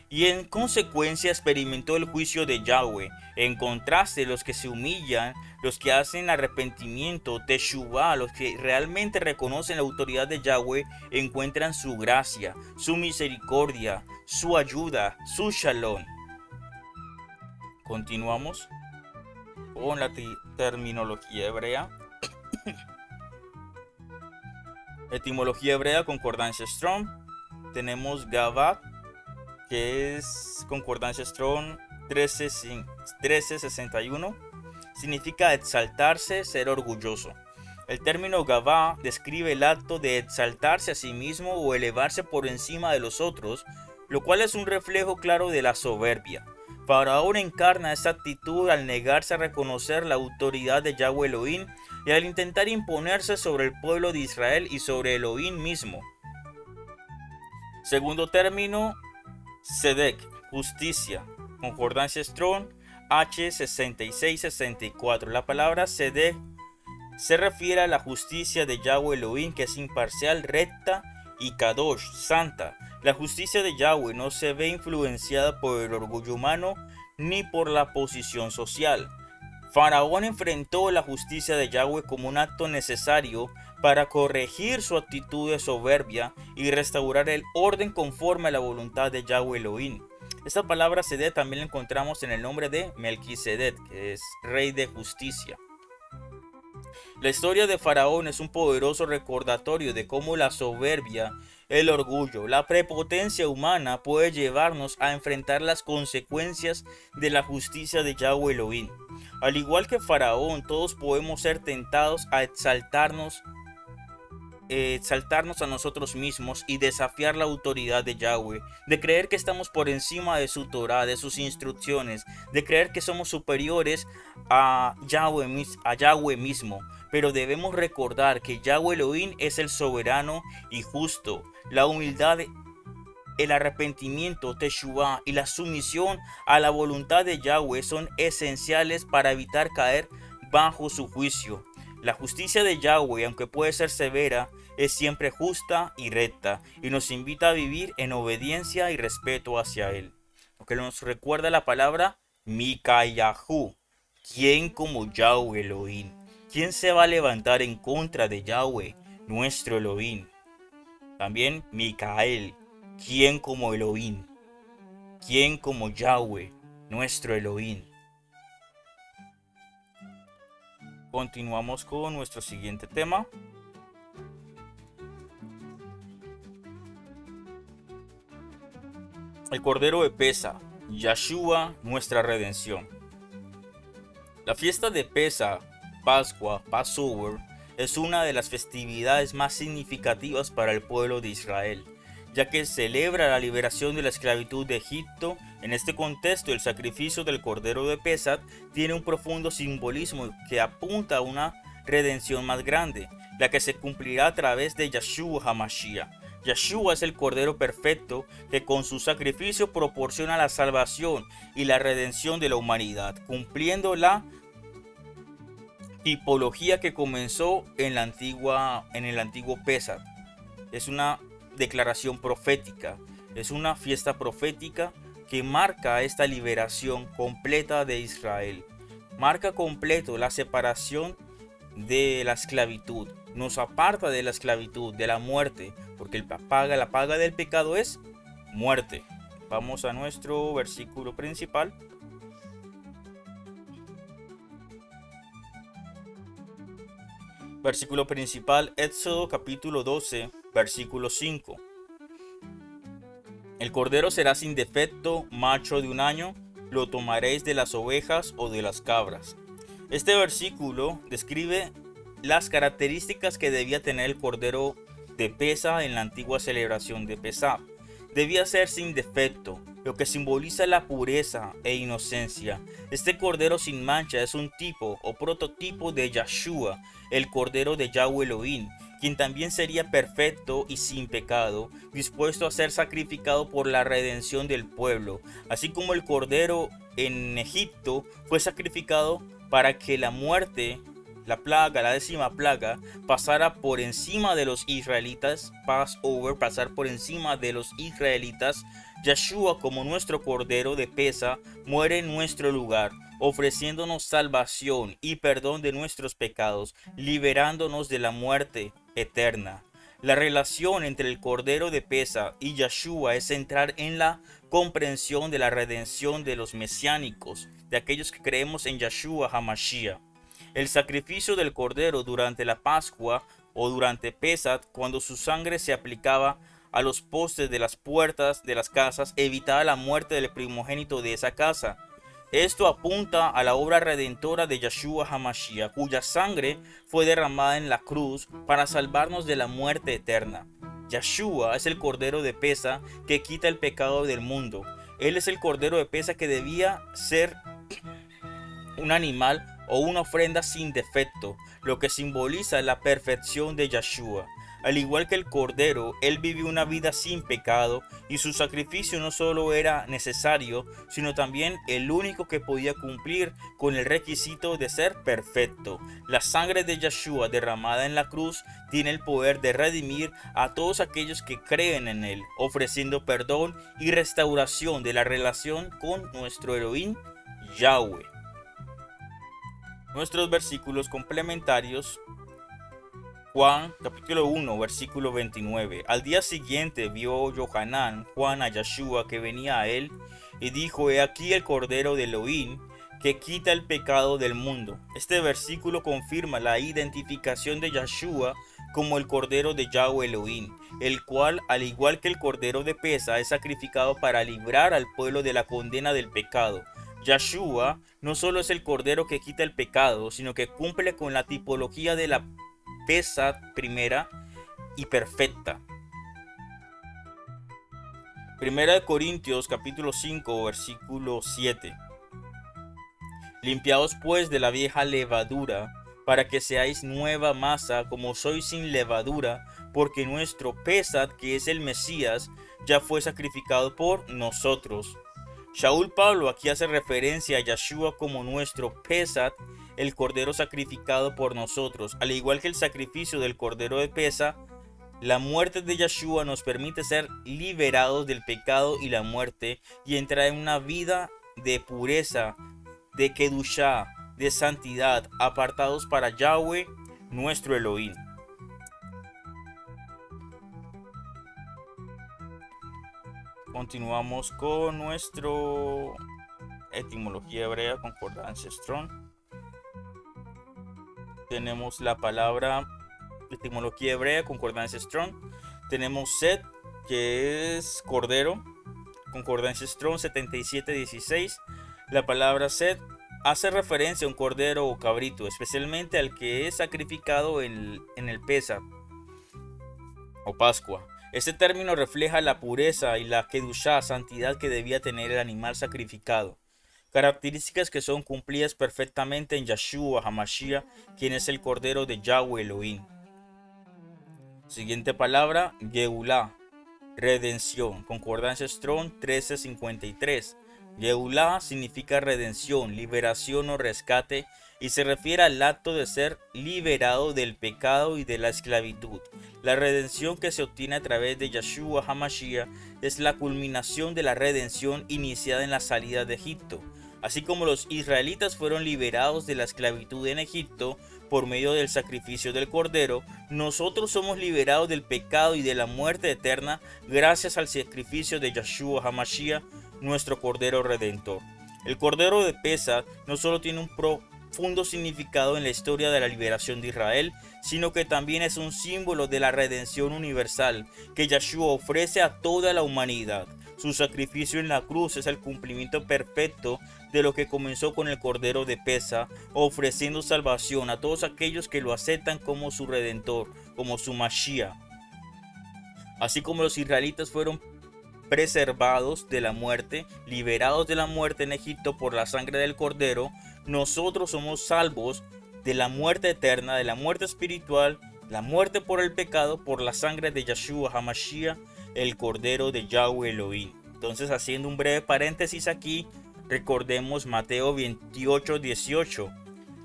y en consecuencia experimentó el juicio de Yahweh. En contraste, los que se humillan, los que hacen arrepentimiento, teshuvah, los que realmente reconocen la autoridad de Yahweh, encuentran su gracia, su misericordia, su ayuda, su shalom. Continuamos con la terminología hebrea. Etimología hebrea, concordancia Strong. Tenemos Gavá, que es concordancia Strong 1361, significa exaltarse, ser orgulloso. El término Gavá describe el acto de exaltarse a sí mismo o elevarse por encima de los otros, lo cual es un reflejo claro de la soberbia. Faraón encarna esta actitud al negarse a reconocer la autoridad de Yahweh Elohim y al intentar imponerse sobre el pueblo de Israel y sobre Elohim mismo. Segundo término, Sedek, justicia. Concordancia Strong H6664. La palabra Sedek se refiere a la justicia de Yahweh Elohim, que es imparcial, recta, y Kadosh, santa. La justicia de Yahweh no se ve influenciada por el orgullo humano ni por la posición social. Faraón enfrentó la justicia de Yahweh como un acto necesario para corregir su actitud de soberbia y restaurar el orden conforme a la voluntad de Yahweh Elohim. Esta palabra Sedek también la encontramos en el nombre de Melquisedec, que es rey de justicia. La historia de Faraón es un poderoso recordatorio de cómo la soberbia, el orgullo, la prepotencia humana puede llevarnos a enfrentar las consecuencias de la justicia de Yahweh Elohim. Al igual que Faraón, todos podemos ser tentados a exaltarnos a nosotros mismos y desafiar la autoridad de Yahweh, de creer que estamos por encima de su Torah, de sus instrucciones, de creer que somos superiores a Yahweh mismo. Pero debemos recordar que Yahweh Elohim es el soberano y justo. La humildad, el arrepentimiento, teshuvah, y la sumisión a la voluntad de Yahweh son esenciales para evitar caer bajo su juicio. La justicia de Yahweh, aunque puede ser severa, es siempre justa y recta, y nos invita a vivir en obediencia y respeto hacia Él. Lo que nos recuerda la palabra Mikayahu. ¿Quién como Yahweh Elohim? ¿Quién se va a levantar en contra de Yahweh, nuestro Elohim? También Micael. ¿Quién como Elohim? ¿Quién como Yahweh, nuestro Elohim? Continuamos con nuestro siguiente tema. El Cordero de Pesa, Yahshua, nuestra redención. La fiesta de Pesa, Pascua, Passover, es una de las festividades más significativas para el pueblo de Israel, ya que celebra la liberación de la esclavitud de Egipto. En este contexto, el sacrificio del Cordero de Pesach tiene un profundo simbolismo que apunta a una redención más grande, la que se cumplirá a través de Yeshua HaMashiach. Yeshua es el Cordero perfecto que con su sacrificio proporciona la salvación y la redención de la humanidad, cumpliendo la tipología que comenzó en el antiguo Pesach. Es una declaración profética, es una fiesta profética que marca esta liberación completa de Israel. Marca completo la separación de la esclavitud, nos aparta de la esclavitud, de la muerte, porque la paga del pecado es muerte. Vamos a nuestro versículo principal. Versículo principal, Éxodo capítulo 12, versículo 5. El cordero será sin defecto, macho de un año, lo tomaréis de las ovejas o de las cabras. Este versículo describe las características que debía tener el cordero de Pesaj en la antigua celebración de Pesaj. Debía ser sin defecto, lo que simboliza la pureza e inocencia. Este cordero sin mancha es un tipo o prototipo de Yeshua, el cordero de Yahweh Elohim, quien también sería perfecto y sin pecado, dispuesto a ser sacrificado por la redención del pueblo, así como el cordero en Egipto fue sacrificado para que la muerte, la plaga, la 10ª plaga, pasara por encima de los israelitas, pasar por encima de los israelitas. Yeshua, como nuestro cordero de Pesaj, muere en nuestro lugar, ofreciéndonos salvación y perdón de nuestros pecados, liberándonos de la muerte eterna. La relación entre el cordero de Pesaj y Yeshua es central en la comprensión de la redención de los mesiánicos, de aquellos que creemos en Yeshua HaMashiach. El sacrificio del cordero durante la Pascua o durante Pesach, cuando su sangre se aplicaba a los postes de las puertas de las casas, evitaba la muerte del primogénito de esa casa. Esto apunta a la obra redentora de Yeshua HaMashiach, cuya sangre fue derramada en la cruz para salvarnos de la muerte eterna. Yeshua es el cordero de Pesaj que quita el pecado del mundo. Él es el cordero de Pesaj que debía ser un animal o una ofrenda sin defecto, lo que simboliza la perfección de Yeshua. Al igual que el cordero, él vivió una vida sin pecado y su sacrificio no solo era necesario, sino también el único que podía cumplir con el requisito de ser perfecto. La sangre de Yeshua derramada en la cruz tiene el poder de redimir a todos aquellos que creen en él, ofreciendo perdón y restauración de la relación con nuestro Elohim Yahweh. Nuestros versículos complementarios. Juan capítulo 1 versículo 29. Al día siguiente vio Yohanan, Juan, a Yeshua que venía a él y dijo: He aquí el cordero de Elohim que quita el pecado del mundo. Este versículo confirma la identificación de Yeshua como el cordero de Yahweh Elohim, el cual, al igual que el cordero de Pesaj, es sacrificado para librar al pueblo de la condena del pecado. Yeshua no solo es el cordero que quita el pecado, sino que cumple con la tipología de la Pesaj primera y perfecta. Primera de Corintios capítulo 5 versículo 7. Limpiaos pues de la vieja levadura, para que seáis nueva masa, como sois sin levadura, porque nuestro Pesaj, que es el Mesías, ya fue sacrificado por nosotros. Shaul Pablo aquí hace referencia a Yeshua como nuestro Pesaj, el cordero sacrificado por nosotros. Al igual que el sacrificio del cordero de Pesaj, la muerte de Yeshua nos permite ser liberados del pecado y la muerte y entrar en una vida de pureza, de kedushá, de santidad, apartados para Yahweh, nuestro Elohim. Continuamos con nuestro etimología hebrea, concordancia Strong. Tenemos la palabra etimología hebrea, concordancia Strong. Tenemos Set, que es cordero, concordancia Strong 7716. La palabra Set hace referencia a un cordero o cabrito, especialmente al que es sacrificado en el Pesaj o Pascua. Este término refleja la pureza y la kedushá, santidad que debía tener el animal sacrificado, características que son cumplidas perfectamente en Yahshua HaMashiach, quien es el Cordero de Yahweh Elohim. Siguiente palabra, Geulah, redención. Concordancia Strong 1353. Geulah significa redención, liberación o rescate y se refiere al acto de ser liberado del pecado y de la esclavitud. La redención que se obtiene a través de Yahshua HaMashiach es la culminación de la redención iniciada en la salida de Egipto. Así como los israelitas fueron liberados de la esclavitud en Egipto por medio del sacrificio del Cordero, nosotros somos liberados del pecado y de la muerte eterna gracias al sacrificio de Yahshua HaMashiach, nuestro Cordero Redentor. El Cordero de Pesach no solo tiene un profundo significado en la historia de la liberación de Israel, sino que también es un símbolo de la redención universal que Yahshua ofrece a toda la humanidad. Su sacrificio en la cruz es el cumplimiento perfecto de lo que comenzó con el Cordero de Pesach, ofreciendo salvación a todos aquellos que lo aceptan como su Redentor, como su Mashiach. Así como los israelitas fueron preservados de la muerte, liberados de la muerte en Egipto por la sangre del Cordero, nosotros somos salvos de la muerte eterna, de la muerte espiritual, la muerte por el pecado, por la sangre de Yahshua HaMashiach, el Cordero de Yahweh Elohim. Entonces, haciendo un breve paréntesis aquí, recordemos Mateo 28:18.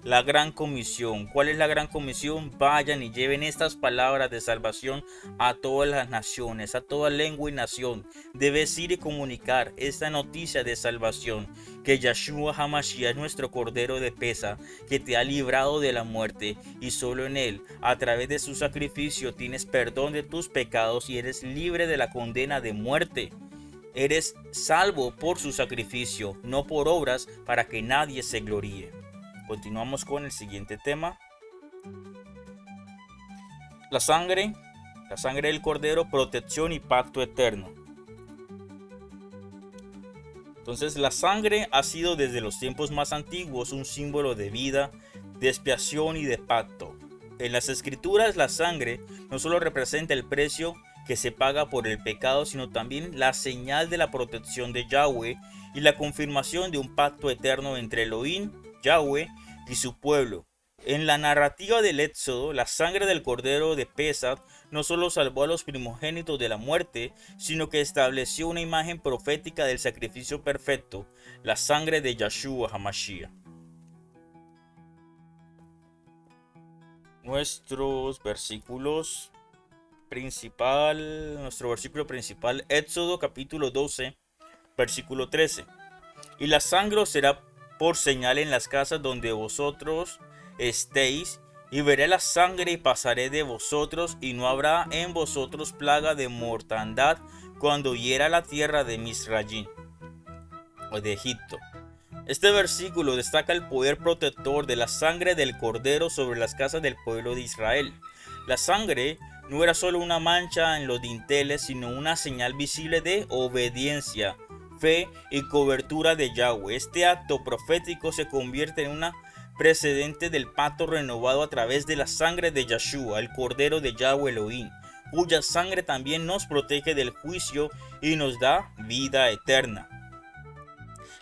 La gran comisión. ¿Cuál es la gran comisión? Vayan y lleven estas palabras de salvación a todas las naciones, a toda lengua y nación. Debes ir y comunicar esta noticia de salvación, que Yahshua HaMashiach es nuestro Cordero de Pesach, que te ha librado de la muerte, y solo en él, a través de su sacrificio, tienes perdón de tus pecados y eres libre de la condena de muerte. Eres salvo por su sacrificio, no por obras, para que nadie se gloríe. Continuamos con el siguiente tema. La sangre del Cordero, protección y pacto eterno. Entonces, la sangre ha sido desde los tiempos más antiguos un símbolo de vida, de expiación y de pacto. En las escrituras, la sangre no solo representa el precio que se paga por el pecado, sino también la señal de la protección de Yahweh y la confirmación de un pacto eterno entre Elohim, Yahweh, y su pueblo. En la narrativa del Éxodo, la sangre del Cordero de Pesach no solo salvó a los primogénitos de la muerte, sino que estableció una imagen profética del sacrificio perfecto, la sangre de Yahshua HaMashiach. Nuestro versículo principal, Éxodo capítulo 12, versículo 13. Y la sangre os será por señal en las casas donde vosotros estéis, y veré la sangre y pasaré de vosotros, y no habrá en vosotros plaga de mortandad cuando hiera la tierra de Misrayim, o de Egipto. Este versículo destaca el poder protector de la sangre del Cordero sobre las casas del pueblo de Israel. La sangre no era solo una mancha en los dinteles, sino una señal visible de obediencia, fe y cobertura de Yahweh. Este acto profético se convierte en una precedente del pacto renovado a través de la sangre de Yahshua, el Cordero de Yahweh Elohim, cuya sangre también nos protege del juicio y nos da vida eterna.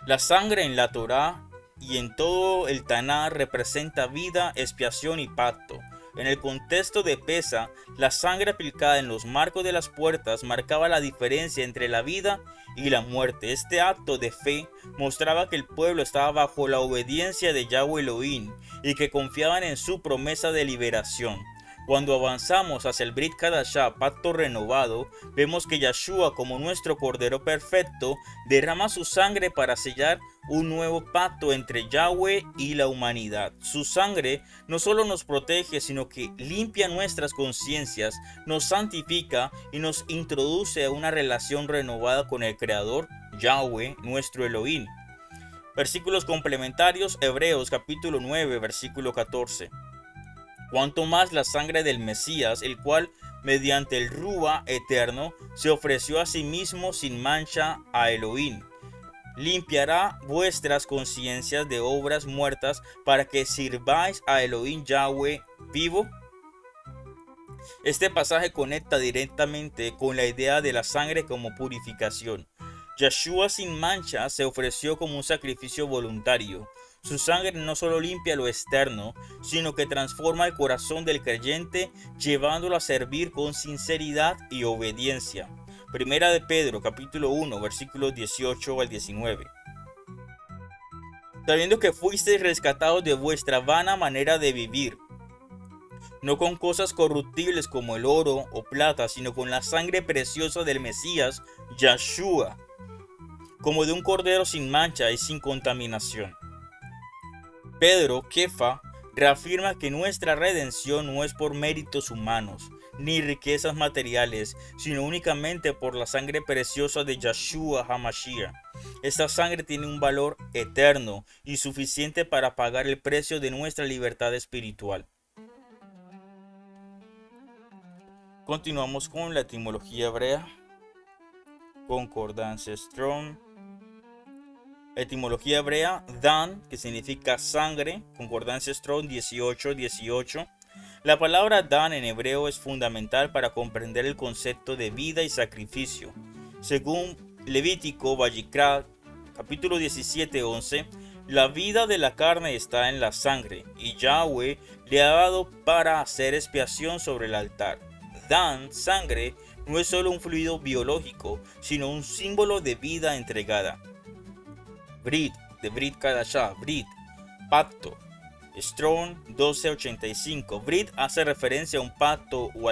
La sangre en la Torá y en todo el Taná representa vida, expiación y pacto. En el contexto de Pesach, la sangre aplicada en los marcos de las puertas marcaba la diferencia entre la vida y la muerte. Este acto de fe mostraba que el pueblo estaba bajo la obediencia de Yahweh Elohim y que confiaban en su promesa de liberación. Cuando avanzamos hacia el Brit Kadashah, pacto renovado, vemos que Yahshua, como nuestro Cordero perfecto, derrama su sangre para sellar un nuevo pacto entre Yahweh y la humanidad. Su sangre no solo nos protege, sino que limpia nuestras conciencias, nos santifica y nos introduce a una relación renovada con el Creador, Yahweh, nuestro Elohim. Versículos complementarios, Hebreos capítulo 9, versículo 14. Cuanto más la sangre del Mesías, el cual mediante el Rúa eterno se ofreció a sí mismo sin mancha a Elohim, limpiará vuestras conciencias de obras muertas para que sirváis a Elohim Yahweh vivo. Este pasaje conecta directamente con la idea de la sangre como purificación. Yeshua sin mancha se ofreció como un sacrificio voluntario. Su sangre no solo limpia lo externo, sino que transforma el corazón del creyente, llevándolo a servir con sinceridad y obediencia. Primera de Pedro, capítulo 1, versículos 18 al 19. Sabiendo que fuisteis rescatados de vuestra vana manera de vivir, no con cosas corruptibles como el oro o plata, sino con la sangre preciosa del Mesías, Yeshua, como de un cordero sin mancha y sin contaminación. Pedro, Kefa, reafirma que nuestra redención no es por méritos humanos, ni riquezas materiales, sino únicamente por la sangre preciosa de Yeshua HaMashiach. Esta sangre tiene un valor eterno y suficiente para pagar el precio de nuestra libertad espiritual. Continuamos con la etimología hebrea. Concordancia Strong. Etimología hebrea, Dan, que significa sangre, concordancia Strong 18:18. La palabra Dan en hebreo es fundamental para comprender el concepto de vida y sacrificio. Según Levítico Vayikra, capítulo 17:11, la vida de la carne está en la sangre, y Yahweh le ha dado para hacer expiación sobre el altar. Dan, sangre, no es solo un fluido biológico, sino un símbolo de vida entregada. Brit, de Brit Kadashah, Brit, pacto. Strong 12:85. Brit hace referencia a un pacto o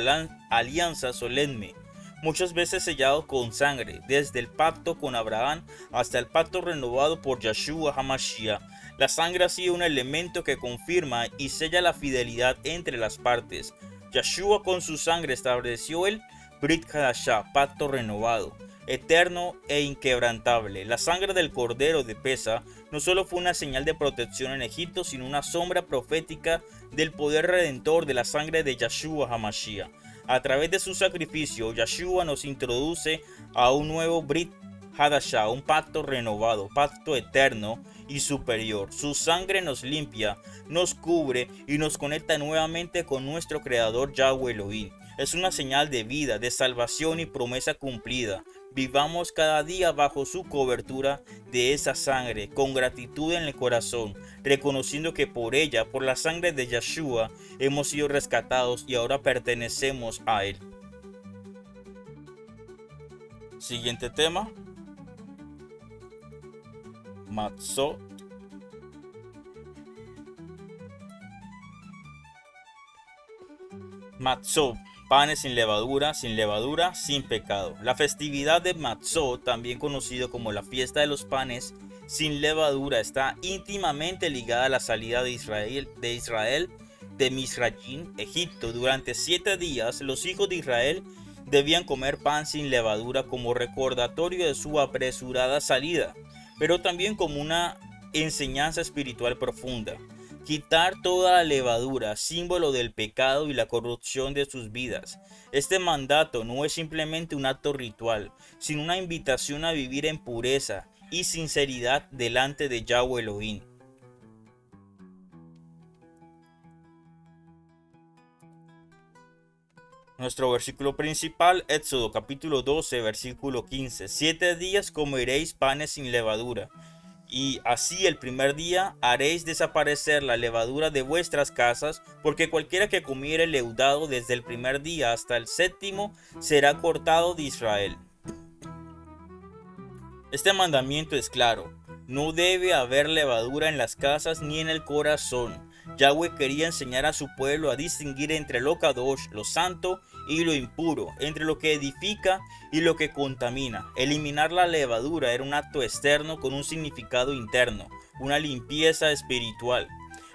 alianza solemne, muchas veces sellado con sangre, desde el pacto con Abraham hasta el pacto renovado por Yeshua HaMashiach. La sangre ha sido un elemento que confirma y sella la fidelidad entre las partes. Yeshua con su sangre estableció el Brit Kadashah, pacto renovado, eterno e inquebrantable. La sangre del cordero de Pesa no solo fue una señal de protección en Egipto, sino una sombra profética del poder redentor de la sangre de Yeshua HaMashiach. A través de su sacrificio, Yeshua nos introduce a un nuevo Brit Hadashah, un pacto renovado, pacto eterno y superior. Su sangre nos limpia, nos cubre y nos conecta nuevamente con nuestro Creador Yahweh Elohim. Es una señal de vida, de salvación y promesa cumplida. Vivamos cada día bajo su cobertura de esa sangre, con gratitud en el corazón, reconociendo que por ella, por la sangre de Yeshua, hemos sido rescatados y ahora pertenecemos a Él. Siguiente tema. Matzot. Matzot, panes sin levadura, sin pecado. La festividad de Matzot, también conocido como la fiesta de los panes sin levadura, está íntimamente ligada a la salida de Israel de Misrayim, Egipto. Durante 7 días, los hijos de Israel debían comer pan sin levadura como recordatorio de su apresurada salida, pero también como una enseñanza espiritual profunda. Quitar toda la levadura, símbolo del pecado y la corrupción de sus vidas. Este mandato no es simplemente un acto ritual, sino una invitación a vivir en pureza y sinceridad delante de Yahweh Elohim. Nuestro versículo principal, Éxodo capítulo 12, versículo 15. 7 días comeréis panes sin levadura, y así el primer día haréis desaparecer la levadura de vuestras casas, porque cualquiera que comiere leudado desde el primer día hasta el 7º será cortado de Israel. Este mandamiento es claro: no debe haber levadura en las casas ni en el corazón. Yahweh quería enseñar a su pueblo a distinguir entre lo kadosh, lo santo, y lo impuro, entre lo que edifica y lo que contamina. Eliminar la levadura era un acto externo con un significado interno, una limpieza espiritual.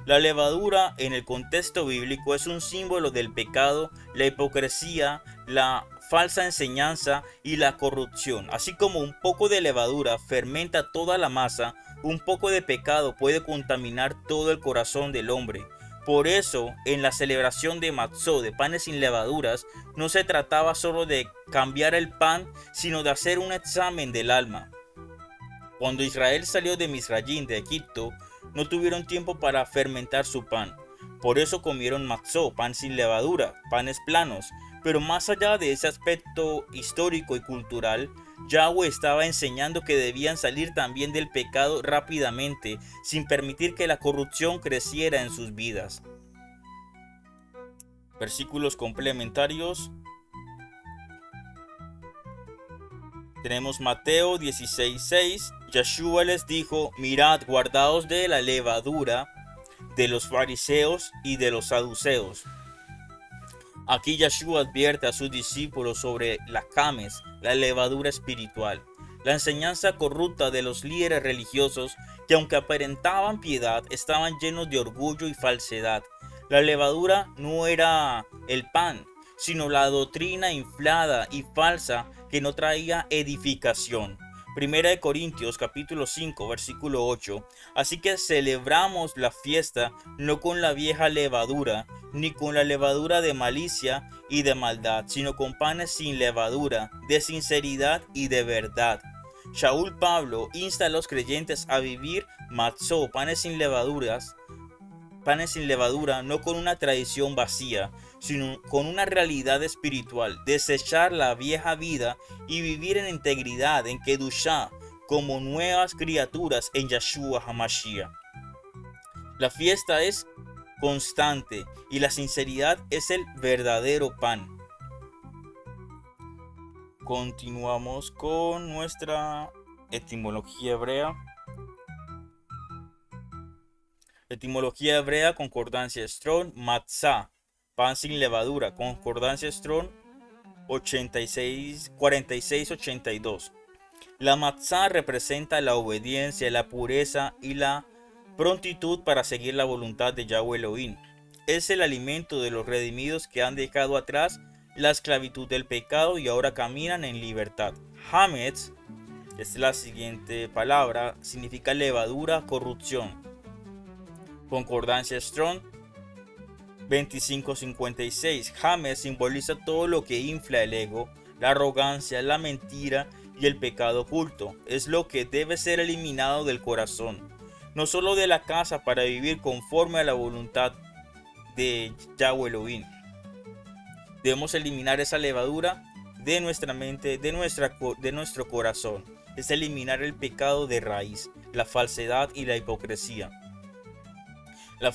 La levadura en el contexto bíblico es un símbolo del pecado, la hipocresía, la falsa enseñanza y la corrupción. Así como un poco de levadura fermenta toda la masa, un poco de pecado puede contaminar todo el corazón del hombre. Por eso, en la celebración de Matzot, de panes sin levaduras, no se trataba solo de cambiar el pan, sino de hacer un examen del alma. Cuando Israel salió de Misrayim, de Egipto, no tuvieron tiempo para fermentar su pan. Por eso comieron matzó, pan sin levadura, panes planos. Pero más allá de ese aspecto histórico y cultural, Yahweh estaba enseñando que debían salir también del pecado rápidamente, sin permitir que la corrupción creciera en sus vidas. Versículos complementarios. Tenemos Mateo 16:6. Yeshua les dijo: mirad, guardaos de la levadura de los fariseos y de los saduceos. Aquí Yeshua advierte a sus discípulos sobre la cames, la levadura espiritual, la enseñanza corrupta de los líderes religiosos que, aunque aparentaban piedad, estaban llenos de orgullo y falsedad. La levadura no era el pan, sino la doctrina inflada y falsa que no traía edificación. Primera de Corintios capítulo 5 versículo 8. Así que celebramos la fiesta no con la vieja levadura, ni con la levadura de malicia y de maldad, sino con panes sin levadura, de sinceridad y de verdad. Shaul Pablo insta a los creyentes a vivir matzó, panes sin levadura, no con una tradición vacía, sino con una realidad espiritual, desechar la vieja vida y vivir en integridad, en Kedushá, como nuevas criaturas en Yeshua HaMashiach. La fiesta es constante y la sinceridad es el verdadero pan. Continuamos con nuestra etimología hebrea. Etimología hebrea, concordancia Strong, matzah, pan sin levadura, concordancia Strong 4682. La matzah representa la obediencia, la pureza y la prontitud para seguir la voluntad de Yahweh Elohim. Es el alimento de los redimidos que han dejado atrás la esclavitud del pecado y ahora caminan en libertad. Hametz, es la siguiente palabra, significa levadura, corrupción. Concordancia Strong 2556. Hametz simboliza todo lo que infla el ego, la arrogancia, la mentira y el pecado oculto. Es lo que debe ser eliminado del corazón, no solo de la casa, para vivir conforme a la voluntad de Yahweh Elohim. Debemos eliminar esa levadura de nuestra mente, de nuestro corazón. Es eliminar el pecado de raíz, la falsedad y la hipocresía. La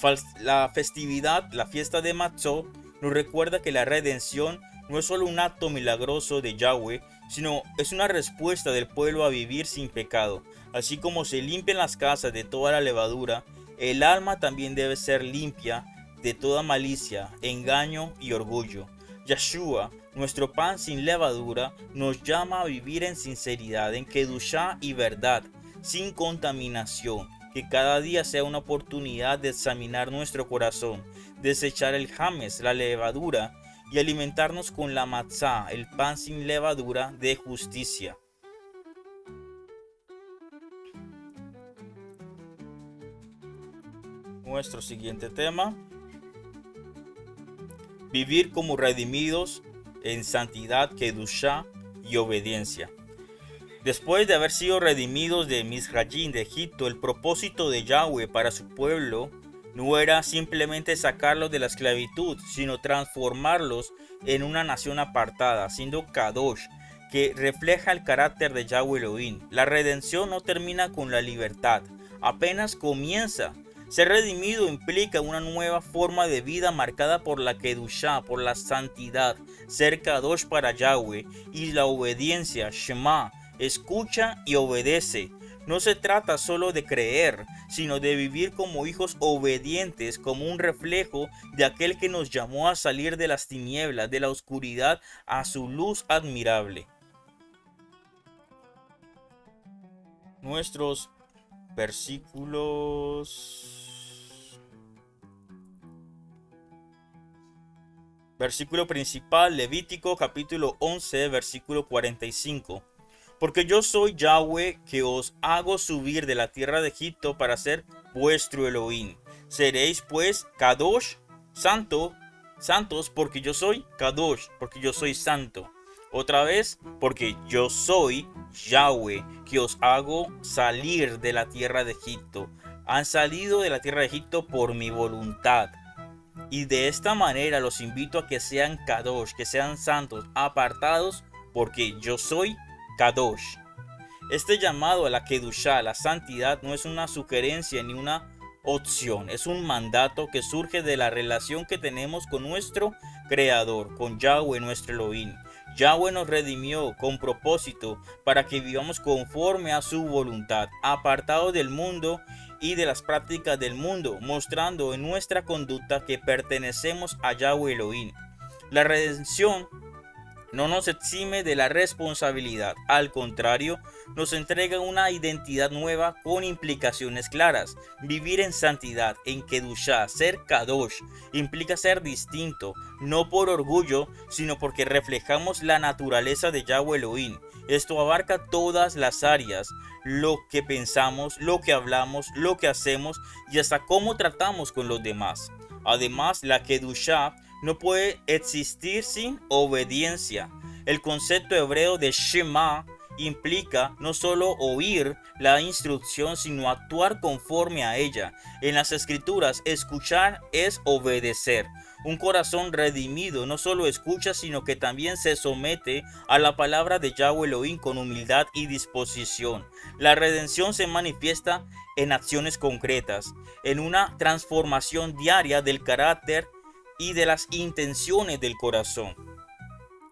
festividad, la fiesta de Matzot, nos recuerda que la redención no es solo un acto milagroso de Yahweh, sino es una respuesta del pueblo a vivir sin pecado. Así como se limpian las casas de toda la levadura, el alma también debe ser limpia de toda malicia, engaño y orgullo. Yeshua, nuestro pan sin levadura, nos llama a vivir en sinceridad, en kedushá y verdad, sin contaminación. Que cada día sea una oportunidad de examinar nuestro corazón, desechar el hametz, la levadura, y alimentarnos con la matzá, el pan sin levadura de justicia. Nuestro siguiente tema: vivir como redimidos en santidad, kedushá y obediencia. Después de haber sido redimidos de Misrayim, de Egipto, el propósito de Yahweh para su pueblo no era simplemente sacarlos de la esclavitud, sino transformarlos en una nación apartada, siendo Kadosh, que refleja el carácter de Yahweh Elohim. La redención no termina con la libertad, apenas comienza. Ser redimido implica una nueva forma de vida marcada por la kedushá, por la santidad, ser Kadosh para Yahweh, y la obediencia, Shema. Escucha y obedece. No se trata solo de creer, sino de vivir como hijos obedientes, como un reflejo de aquel que nos llamó a salir de las tinieblas, de la oscuridad, a su luz admirable. Nuestros versículos. Versículo principal, Levítico capítulo 11, versículo 45. Porque yo soy Yahweh, que os hago subir de la tierra de Egipto para ser vuestro Elohim. Seréis pues Kadosh, santos, porque yo soy Kadosh, porque yo soy santo. Otra vez, porque yo soy Yahweh, que os hago salir de la tierra de Egipto. Han salido de la tierra de Egipto por mi voluntad. Y de esta manera los invito a que sean Kadosh, que sean santos, apartados, porque yo soy Kadosh. Este llamado a la Kedushá, a la santidad, no es una sugerencia ni una opción, es un mandato que surge de la relación que tenemos con nuestro Creador, con Yahweh nuestro Elohim. Yahweh nos redimió con propósito para que vivamos conforme a su voluntad, apartados del mundo y de las prácticas del mundo, mostrando en nuestra conducta que pertenecemos a Yahweh Elohim. La redención no nos exime de la responsabilidad, al contrario, nos entrega una identidad nueva con implicaciones claras. Vivir en santidad, en Kedushá, ser Kadosh, implica ser distinto, no por orgullo, sino porque reflejamos la naturaleza de Yahweh Elohim. Esto abarca todas las áreas, lo que pensamos, lo que hablamos, lo que hacemos y hasta cómo tratamos con los demás. Además, la Kedushá no puede existir sin obediencia. El concepto hebreo de Shema implica no solo oír la instrucción, sino actuar conforme a ella. En las escrituras, escuchar es obedecer. Un corazón redimido no solo escucha, sino que también se somete a la palabra de Yahweh Elohim con humildad y disposición. La redención se manifiesta en acciones concretas, en una transformación diaria del carácter y de las intenciones del corazón.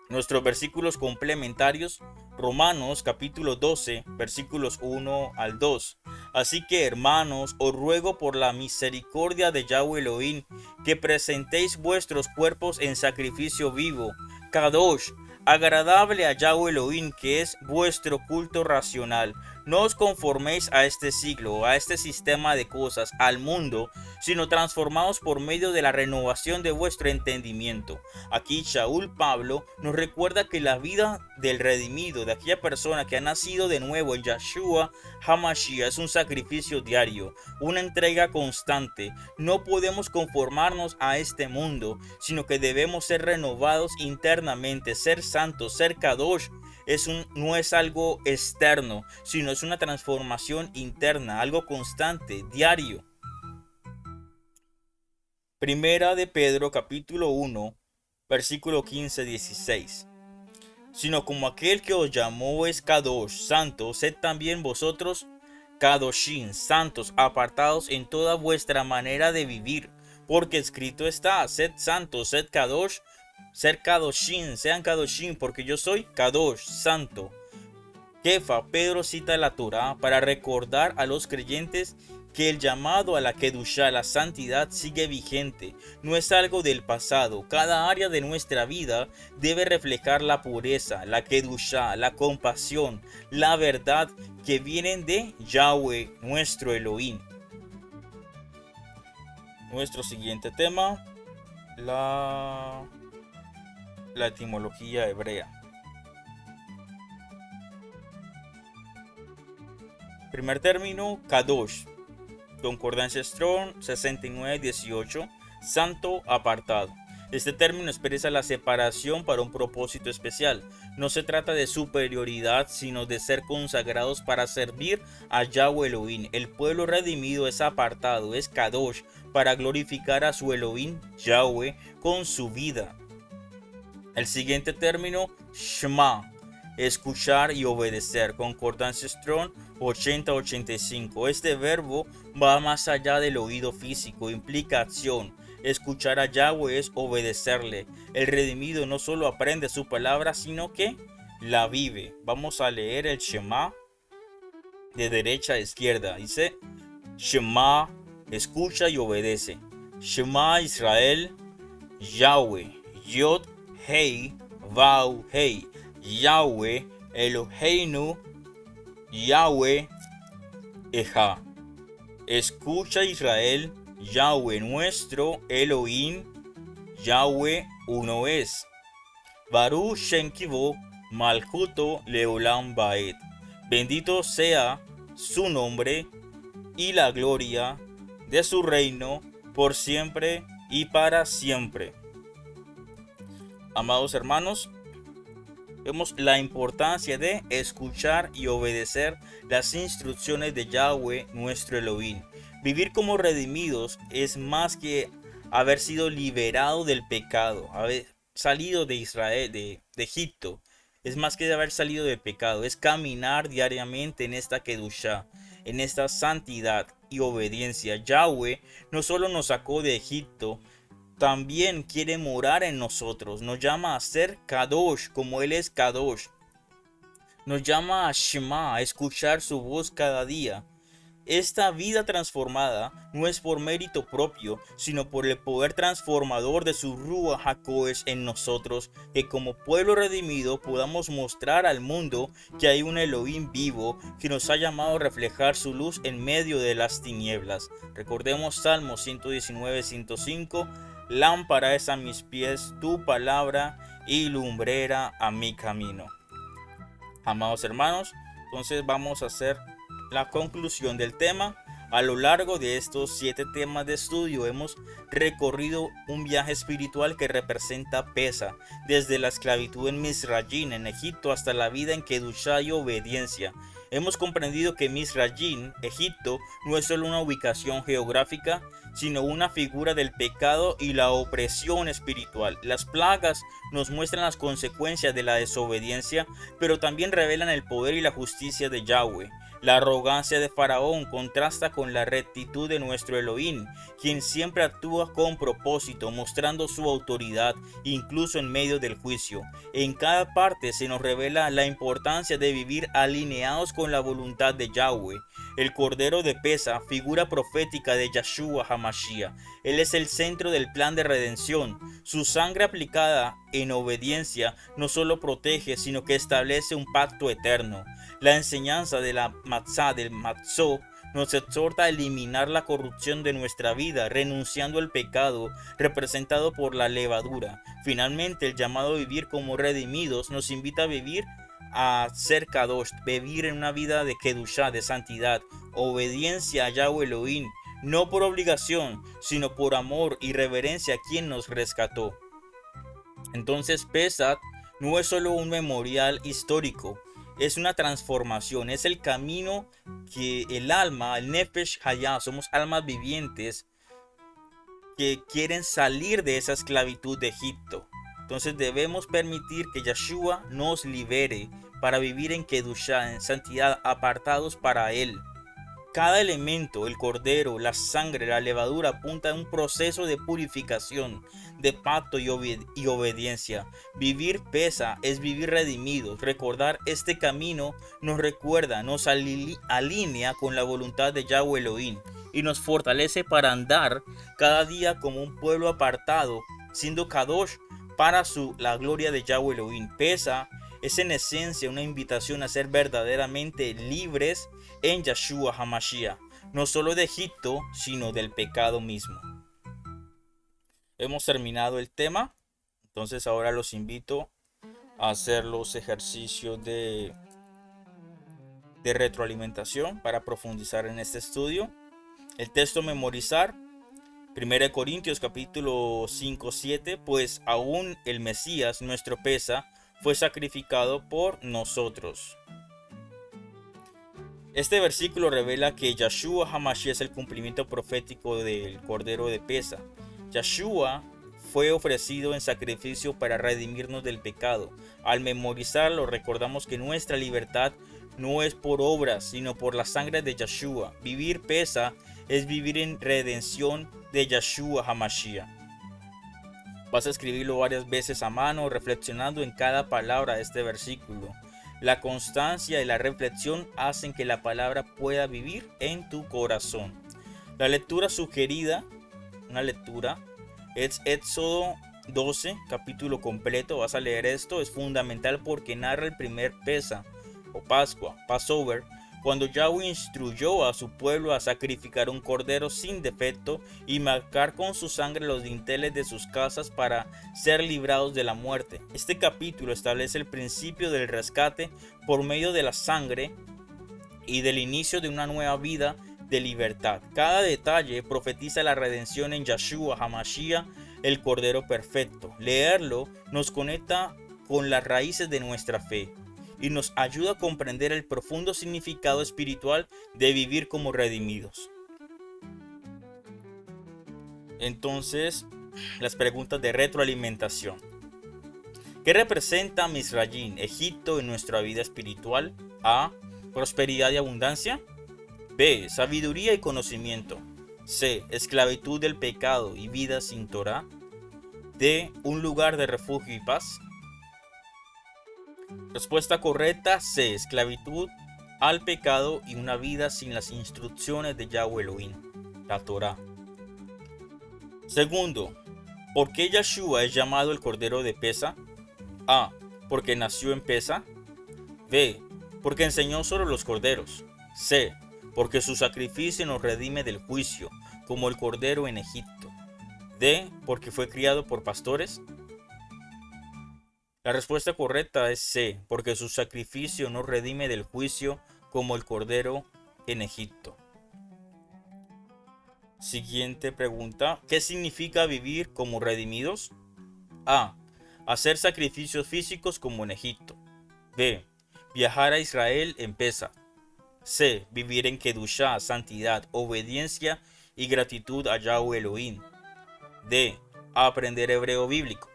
Nuestros versículos complementarios, Romanos capítulo 12, versículos 1 al 2. Así que, hermanos, os ruego por la misericordia de Yahweh Elohim, que presentéis vuestros cuerpos en sacrificio vivo, Kadosh, agradable a Yahweh Elohim, que es vuestro culto racional. No os conforméis a este siglo, a este sistema de cosas, al mundo, sino transformaos por medio de la renovación de vuestro entendimiento. Aquí Shaul Pablo nos recuerda que la vida del redimido, de aquella persona que ha nacido de nuevo en Yahshua HaMashiach, es un sacrificio diario, una entrega constante. No podemos conformarnos a este mundo, sino que debemos ser renovados internamente, ser santos, ser Kadosh. No es algo externo, sino es una transformación interna, algo constante, diario. Primera de Pedro capítulo 1, versículo 15-16. Sino como aquel que os llamó es Kadosh, santo, sed también vosotros Kadoshim, santos, apartados en toda vuestra manera de vivir, porque escrito está, sed santos, sed Kadosh, ser Kadoshim, sean Kadoshim, porque yo soy Kadosh, santo. Kefa, Pedro cita la Torá para recordar a los creyentes que el llamado a la Kedushá, la santidad, sigue vigente. No es algo del pasado. Cada área de nuestra vida debe reflejar la pureza, la Kedushá, la compasión, la verdad que vienen de Yahweh, nuestro Elohim. Nuestro siguiente tema, la etimología hebrea. Primer término, Kadosh, concordancia Strong 69-18, santo, apartado. Este término expresa la separación para un propósito especial. No se trata de superioridad, sino de ser consagrados para servir a Yahweh Elohim. El pueblo redimido es apartado, es Kadosh, para glorificar a su Elohim, Yahweh, con su vida. El siguiente término, Shema, escuchar y obedecer, concordancia Strong 80-85. Este verbo va más allá del oído físico, implica acción. Escuchar a Yahweh es obedecerle. El redimido no solo aprende su palabra, sino que la vive. Vamos a leer el Shema de derecha a izquierda. Dice, Shema, escucha y obedece. Shema Israel, Yahweh, Yod, Hei, Vau, Hei, Yahweh, Eloheinu, Yahweh, Eja. Escucha Israel, Yahweh nuestro, Elohim, Yahweh uno es. Baruch Shem Kivo, Malchuto Leolam Baed. Bendito sea su nombre y la gloria de su reino por siempre y para siempre. Amados hermanos, vemos la importancia de escuchar y obedecer las instrucciones de Yahweh, nuestro Elohim. Vivir como redimidos es más que haber sido liberado del pecado, haber salido de Israel, de Egipto. Es más que haber salido del pecado, es caminar diariamente en esta Kedushá, en esta santidad y obediencia. Yahweh no solo nos sacó de Egipto, también quiere morar en nosotros. Nos llama a ser Kadosh como Él es Kadosh. Nos llama a Shema, a escuchar su voz cada día. Esta vida transformada no es por mérito propio, sino por el poder transformador de su Ruach HaKodesh en nosotros, que como pueblo redimido podamos mostrar al mundo que hay un Elohim vivo que nos ha llamado a reflejar su luz en medio de las tinieblas. Recordemos Salmo 119-105, lámpara es a mis pies tu palabra y lumbrera a mi camino. Amados hermanos, entonces vamos a hacer la conclusión del tema. A lo largo de estos 7 temas de estudio hemos recorrido un viaje espiritual que representa Pesa, desde la esclavitud en Misrayim, en Egipto, hasta la vida en Kedushá y obediencia. Hemos comprendido que Misrayim, Egipto, no es solo una ubicación geográfica, sino una figura del pecado y la opresión espiritual. Las plagas nos muestran las consecuencias de la desobediencia, pero también revelan el poder y la justicia de Yahweh. La arrogancia de Faraón contrasta con la rectitud de nuestro Elohim, quien siempre actúa con propósito, mostrando su autoridad, incluso en medio del juicio. En cada parte se nos revela la importancia de vivir alineados con la voluntad de Yahweh. El Cordero de Pesa, figura profética de Yahshua HaMashiach. Él es el centro del plan de redención. Su sangre aplicada en obediencia no solo protege, sino que establece un pacto eterno. La enseñanza de la matzá, del matzó, nos exhorta a eliminar la corrupción de nuestra vida, renunciando al pecado representado por la levadura. Finalmente, el llamado a vivir como redimidos nos invita a vivir a ser Kadosh, vivir en una vida de Kedushá, de santidad, obediencia a Yahweh Elohim, no por obligación, sino por amor y reverencia a quien nos rescató. Entonces, Pesach no es solo un memorial histórico, es una transformación, es el camino que el alma, el Nefesh Hayah, somos almas vivientes que quieren salir de esa esclavitud de Egipto. Entonces debemos permitir que Yahshua nos libere para vivir en Kedushá, en santidad, apartados para Él. Cada elemento, el cordero, la sangre, la levadura, apunta a un proceso de purificación, de pacto y obediencia. Vivir Pesa es vivir redimidos. Recordar este camino nos recuerda, nos alinea con la voluntad de Yahweh Elohim y nos fortalece para andar cada día como un pueblo apartado, siendo Kadosh para la gloria de Yahweh Elohim. Pesa es en esencia una invitación a ser verdaderamente libres en Yahshua HaMashiach, no solo de Egipto, sino del pecado mismo. Hemos terminado el tema, entonces ahora los invito a hacer los ejercicios de retroalimentación para profundizar en este estudio. El texto a memorizar, 1 Corintios capítulo 5-7, pues aún el Mesías, nuestro Pesa, fue sacrificado por nosotros. Este versículo revela que Yahshua HaMashiach es el cumplimiento profético del Cordero de Pesa. Yahshua fue ofrecido en sacrificio para redimirnos del pecado. Al memorizarlo, recordamos que nuestra libertad no es por obras, sino por la sangre de Yahshua. Vivir Pesa es vivir en redención de Yahshua HaMashiach. Vas a escribirlo varias veces a mano, reflexionando en cada palabra de este versículo. La constancia y la reflexión hacen que la palabra pueda vivir en tu corazón. La lectura sugerida, una lectura, es Éxodo 12, capítulo completo. Vas a leer esto, es fundamental porque narra el primer Pesa o Pascua, Passover, cuando Yahweh instruyó a su pueblo a sacrificar un cordero sin defecto y marcar con su sangre los dinteles de sus casas para ser librados de la muerte. Este capítulo establece el principio del rescate por medio de la sangre y del inicio de una nueva vida de libertad. Cada detalle profetiza la redención en Yahshua HaMashiach, el Cordero Perfecto. Leerlo nos conecta con las raíces de nuestra fe y nos ayuda a comprender el profundo significado espiritual de vivir como redimidos. Entonces, las preguntas de retroalimentación. ¿Qué representa Misrayim, Egipto, en nuestra vida espiritual? A. Prosperidad y abundancia. B. Sabiduría y conocimiento. C. Esclavitud del pecado y vida sin Torah. D. Un lugar de refugio y paz. Respuesta correcta: C. Esclavitud al pecado y una vida sin las instrucciones de Yahweh Elohim, la Torah. Segundo, ¿por qué Yeshua es llamado el Cordero de Pesa? A. Porque nació en Pesa. B. Porque enseñó sobre los corderos. C. Porque su sacrificio nos redime del juicio, como el cordero en Egipto. D. Porque fue criado por pastores. La respuesta correcta es C. Porque su sacrificio nos redime del juicio, como el cordero en Egipto. Siguiente pregunta. ¿Qué significa vivir como redimidos? A. Hacer sacrificios físicos como en Egipto. B. Viajar a Israel en Pesa. C. Vivir en Kedushá, santidad, obediencia y gratitud a Yahweh Elohim. D. Aprender hebreo bíblico.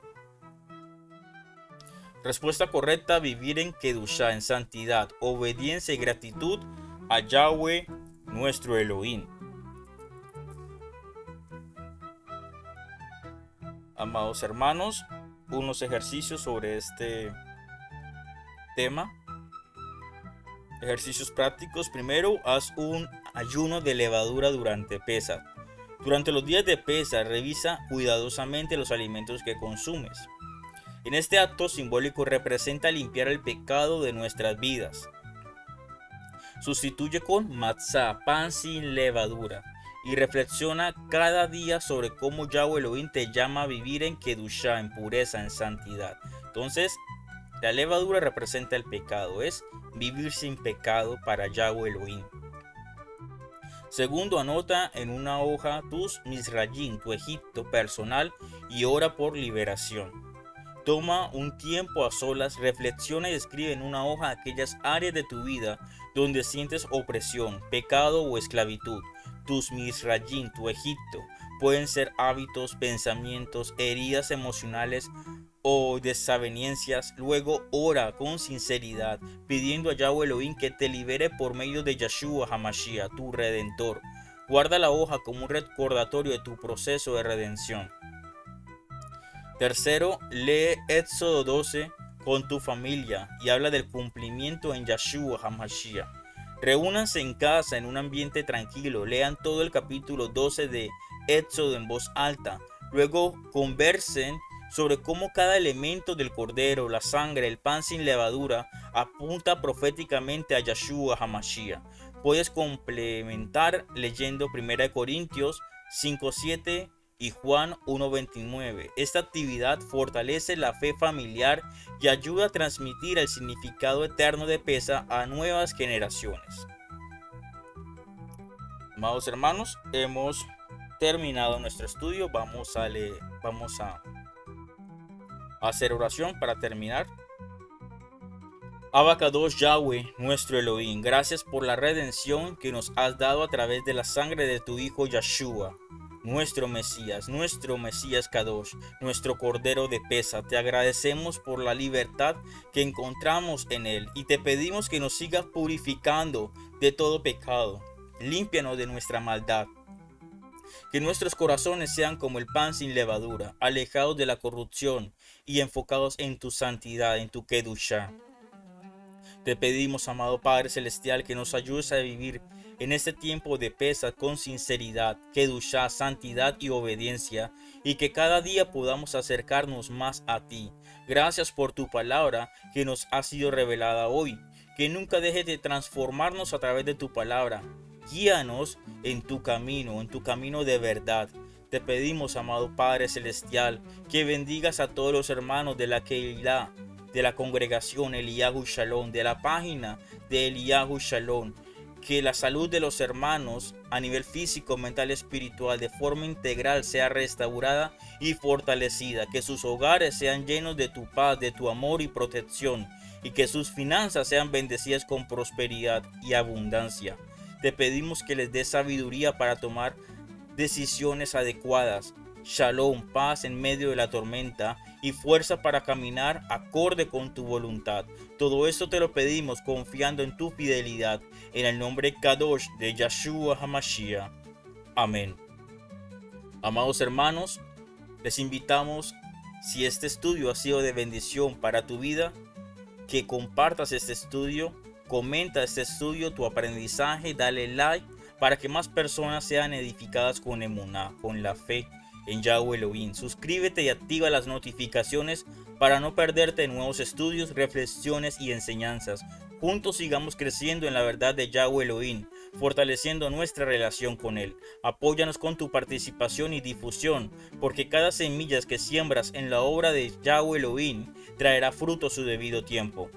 Respuesta correcta: vivir en Kedushá, en santidad, obediencia y gratitud a Yahweh nuestro Elohim. Amados hermanos, unos ejercicios sobre este tema. Ejercicios prácticos. Primero, haz un ayuno de levadura durante Pesach. Durante los días de Pesach, revisa cuidadosamente los alimentos que consumes. En este acto simbólico representa limpiar el pecado de nuestras vidas. Sustituye con matzá, pan sin levadura, y reflexiona cada día sobre cómo Yahweh Elohim te llama a vivir en Kedushá, en pureza, en santidad. Entonces, la levadura representa el pecado, es vivir sin pecado para Yahweh Elohim. Segundo, anota en una hoja tus Misrayim, tu Egipto personal, y ora por liberación. Toma un tiempo a solas, reflexiona y escribe en una hoja aquellas áreas de tu vida donde sientes opresión, pecado o esclavitud. Tus Misrayim, tu Egipto, pueden ser hábitos, pensamientos, heridas emocionales o desavenencias. Luego ora con sinceridad, pidiendo a Yahweh Elohim que te libere por medio de Yeshua HaMashiach, tu Redentor. Guarda la hoja como un recordatorio de tu proceso de redención. Tercero, lee Éxodo 12 con tu familia y habla del cumplimiento en Yeshua HaMashiach. Reúnanse en casa en un ambiente tranquilo, lean todo el capítulo 12 de Éxodo en voz alta. Luego conversen sobre cómo cada elemento del cordero, la sangre, el pan sin levadura apunta proféticamente a Yeshua HaMashiach. Puedes complementar leyendo 1 Corintios 5:7 y Juan 1:29. Esta actividad fortalece la fe familiar y ayuda a transmitir el significado eterno de Pesach a nuevas generaciones. Amados hermanos, hemos terminado nuestro estudio. Vamos a hacer oración para terminar. Abacados Yahweh, nuestro Elohim, gracias por la redención que nos has dado a través de la sangre de tu Hijo Yeshua, nuestro Mesías Kadosh, nuestro Cordero de Pesach. Te agradecemos por la libertad que encontramos en él y te pedimos que nos sigas purificando de todo pecado. Límpianos de nuestra maldad. Que nuestros corazones sean como el pan sin levadura, alejados de la corrupción y enfocados en tu santidad, en tu Kedushá. Te pedimos, amado Padre Celestial, que nos ayudes a vivir en este tiempo de Pesach con sinceridad, Kedushá, santidad y obediencia, y que cada día podamos acercarnos más a ti. Gracias por tu palabra que nos ha sido revelada hoy. Que nunca dejes de transformarnos a través de tu palabra. Guíanos en tu camino de verdad. Te pedimos, amado Padre Celestial, que bendigas a todos los hermanos de la Keilah, de la congregación Eliyahu Shalom, de la página de Eliyahu Shalom. Que la salud de los hermanos a nivel físico, mental y espiritual de forma integral sea restaurada y fortalecida. Que sus hogares sean llenos de tu paz, de tu amor y protección. Y que sus finanzas sean bendecidas con prosperidad y abundancia. Te pedimos que les des sabiduría para tomar decisiones adecuadas, shalom, paz en medio de la tormenta y fuerza para caminar acorde con tu voluntad. Todo esto te lo pedimos confiando en tu fidelidad, en el nombre Kadosh de Yeshua HaMashiach. Amén. Amados hermanos, les invitamos, si este estudio ha sido de bendición para tu vida, que compartas este estudio, comenta este estudio, tu aprendizaje, dale like para que más personas sean edificadas con emuná, con la fe en Yahweh Elohim. Suscríbete y activa las notificaciones para no perderte nuevos estudios, reflexiones y enseñanzas. Juntos sigamos creciendo en la verdad de Yahweh Elohim, fortaleciendo nuestra relación con Él. Apóyanos con tu participación y difusión, porque cada semilla que siembras en la obra de Yahweh Elohim traerá fruto a su debido tiempo.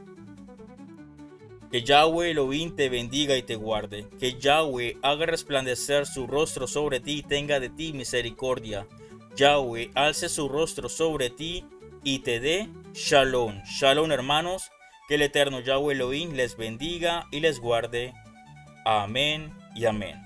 Que Yahweh Elohim te bendiga y te guarde. Que Yahweh haga resplandecer su rostro sobre ti y tenga de ti misericordia. Yahweh alce su rostro sobre ti y te dé shalom. Shalom, hermanos. Que el eterno Yahweh Elohim les bendiga y les guarde. Amén y amén.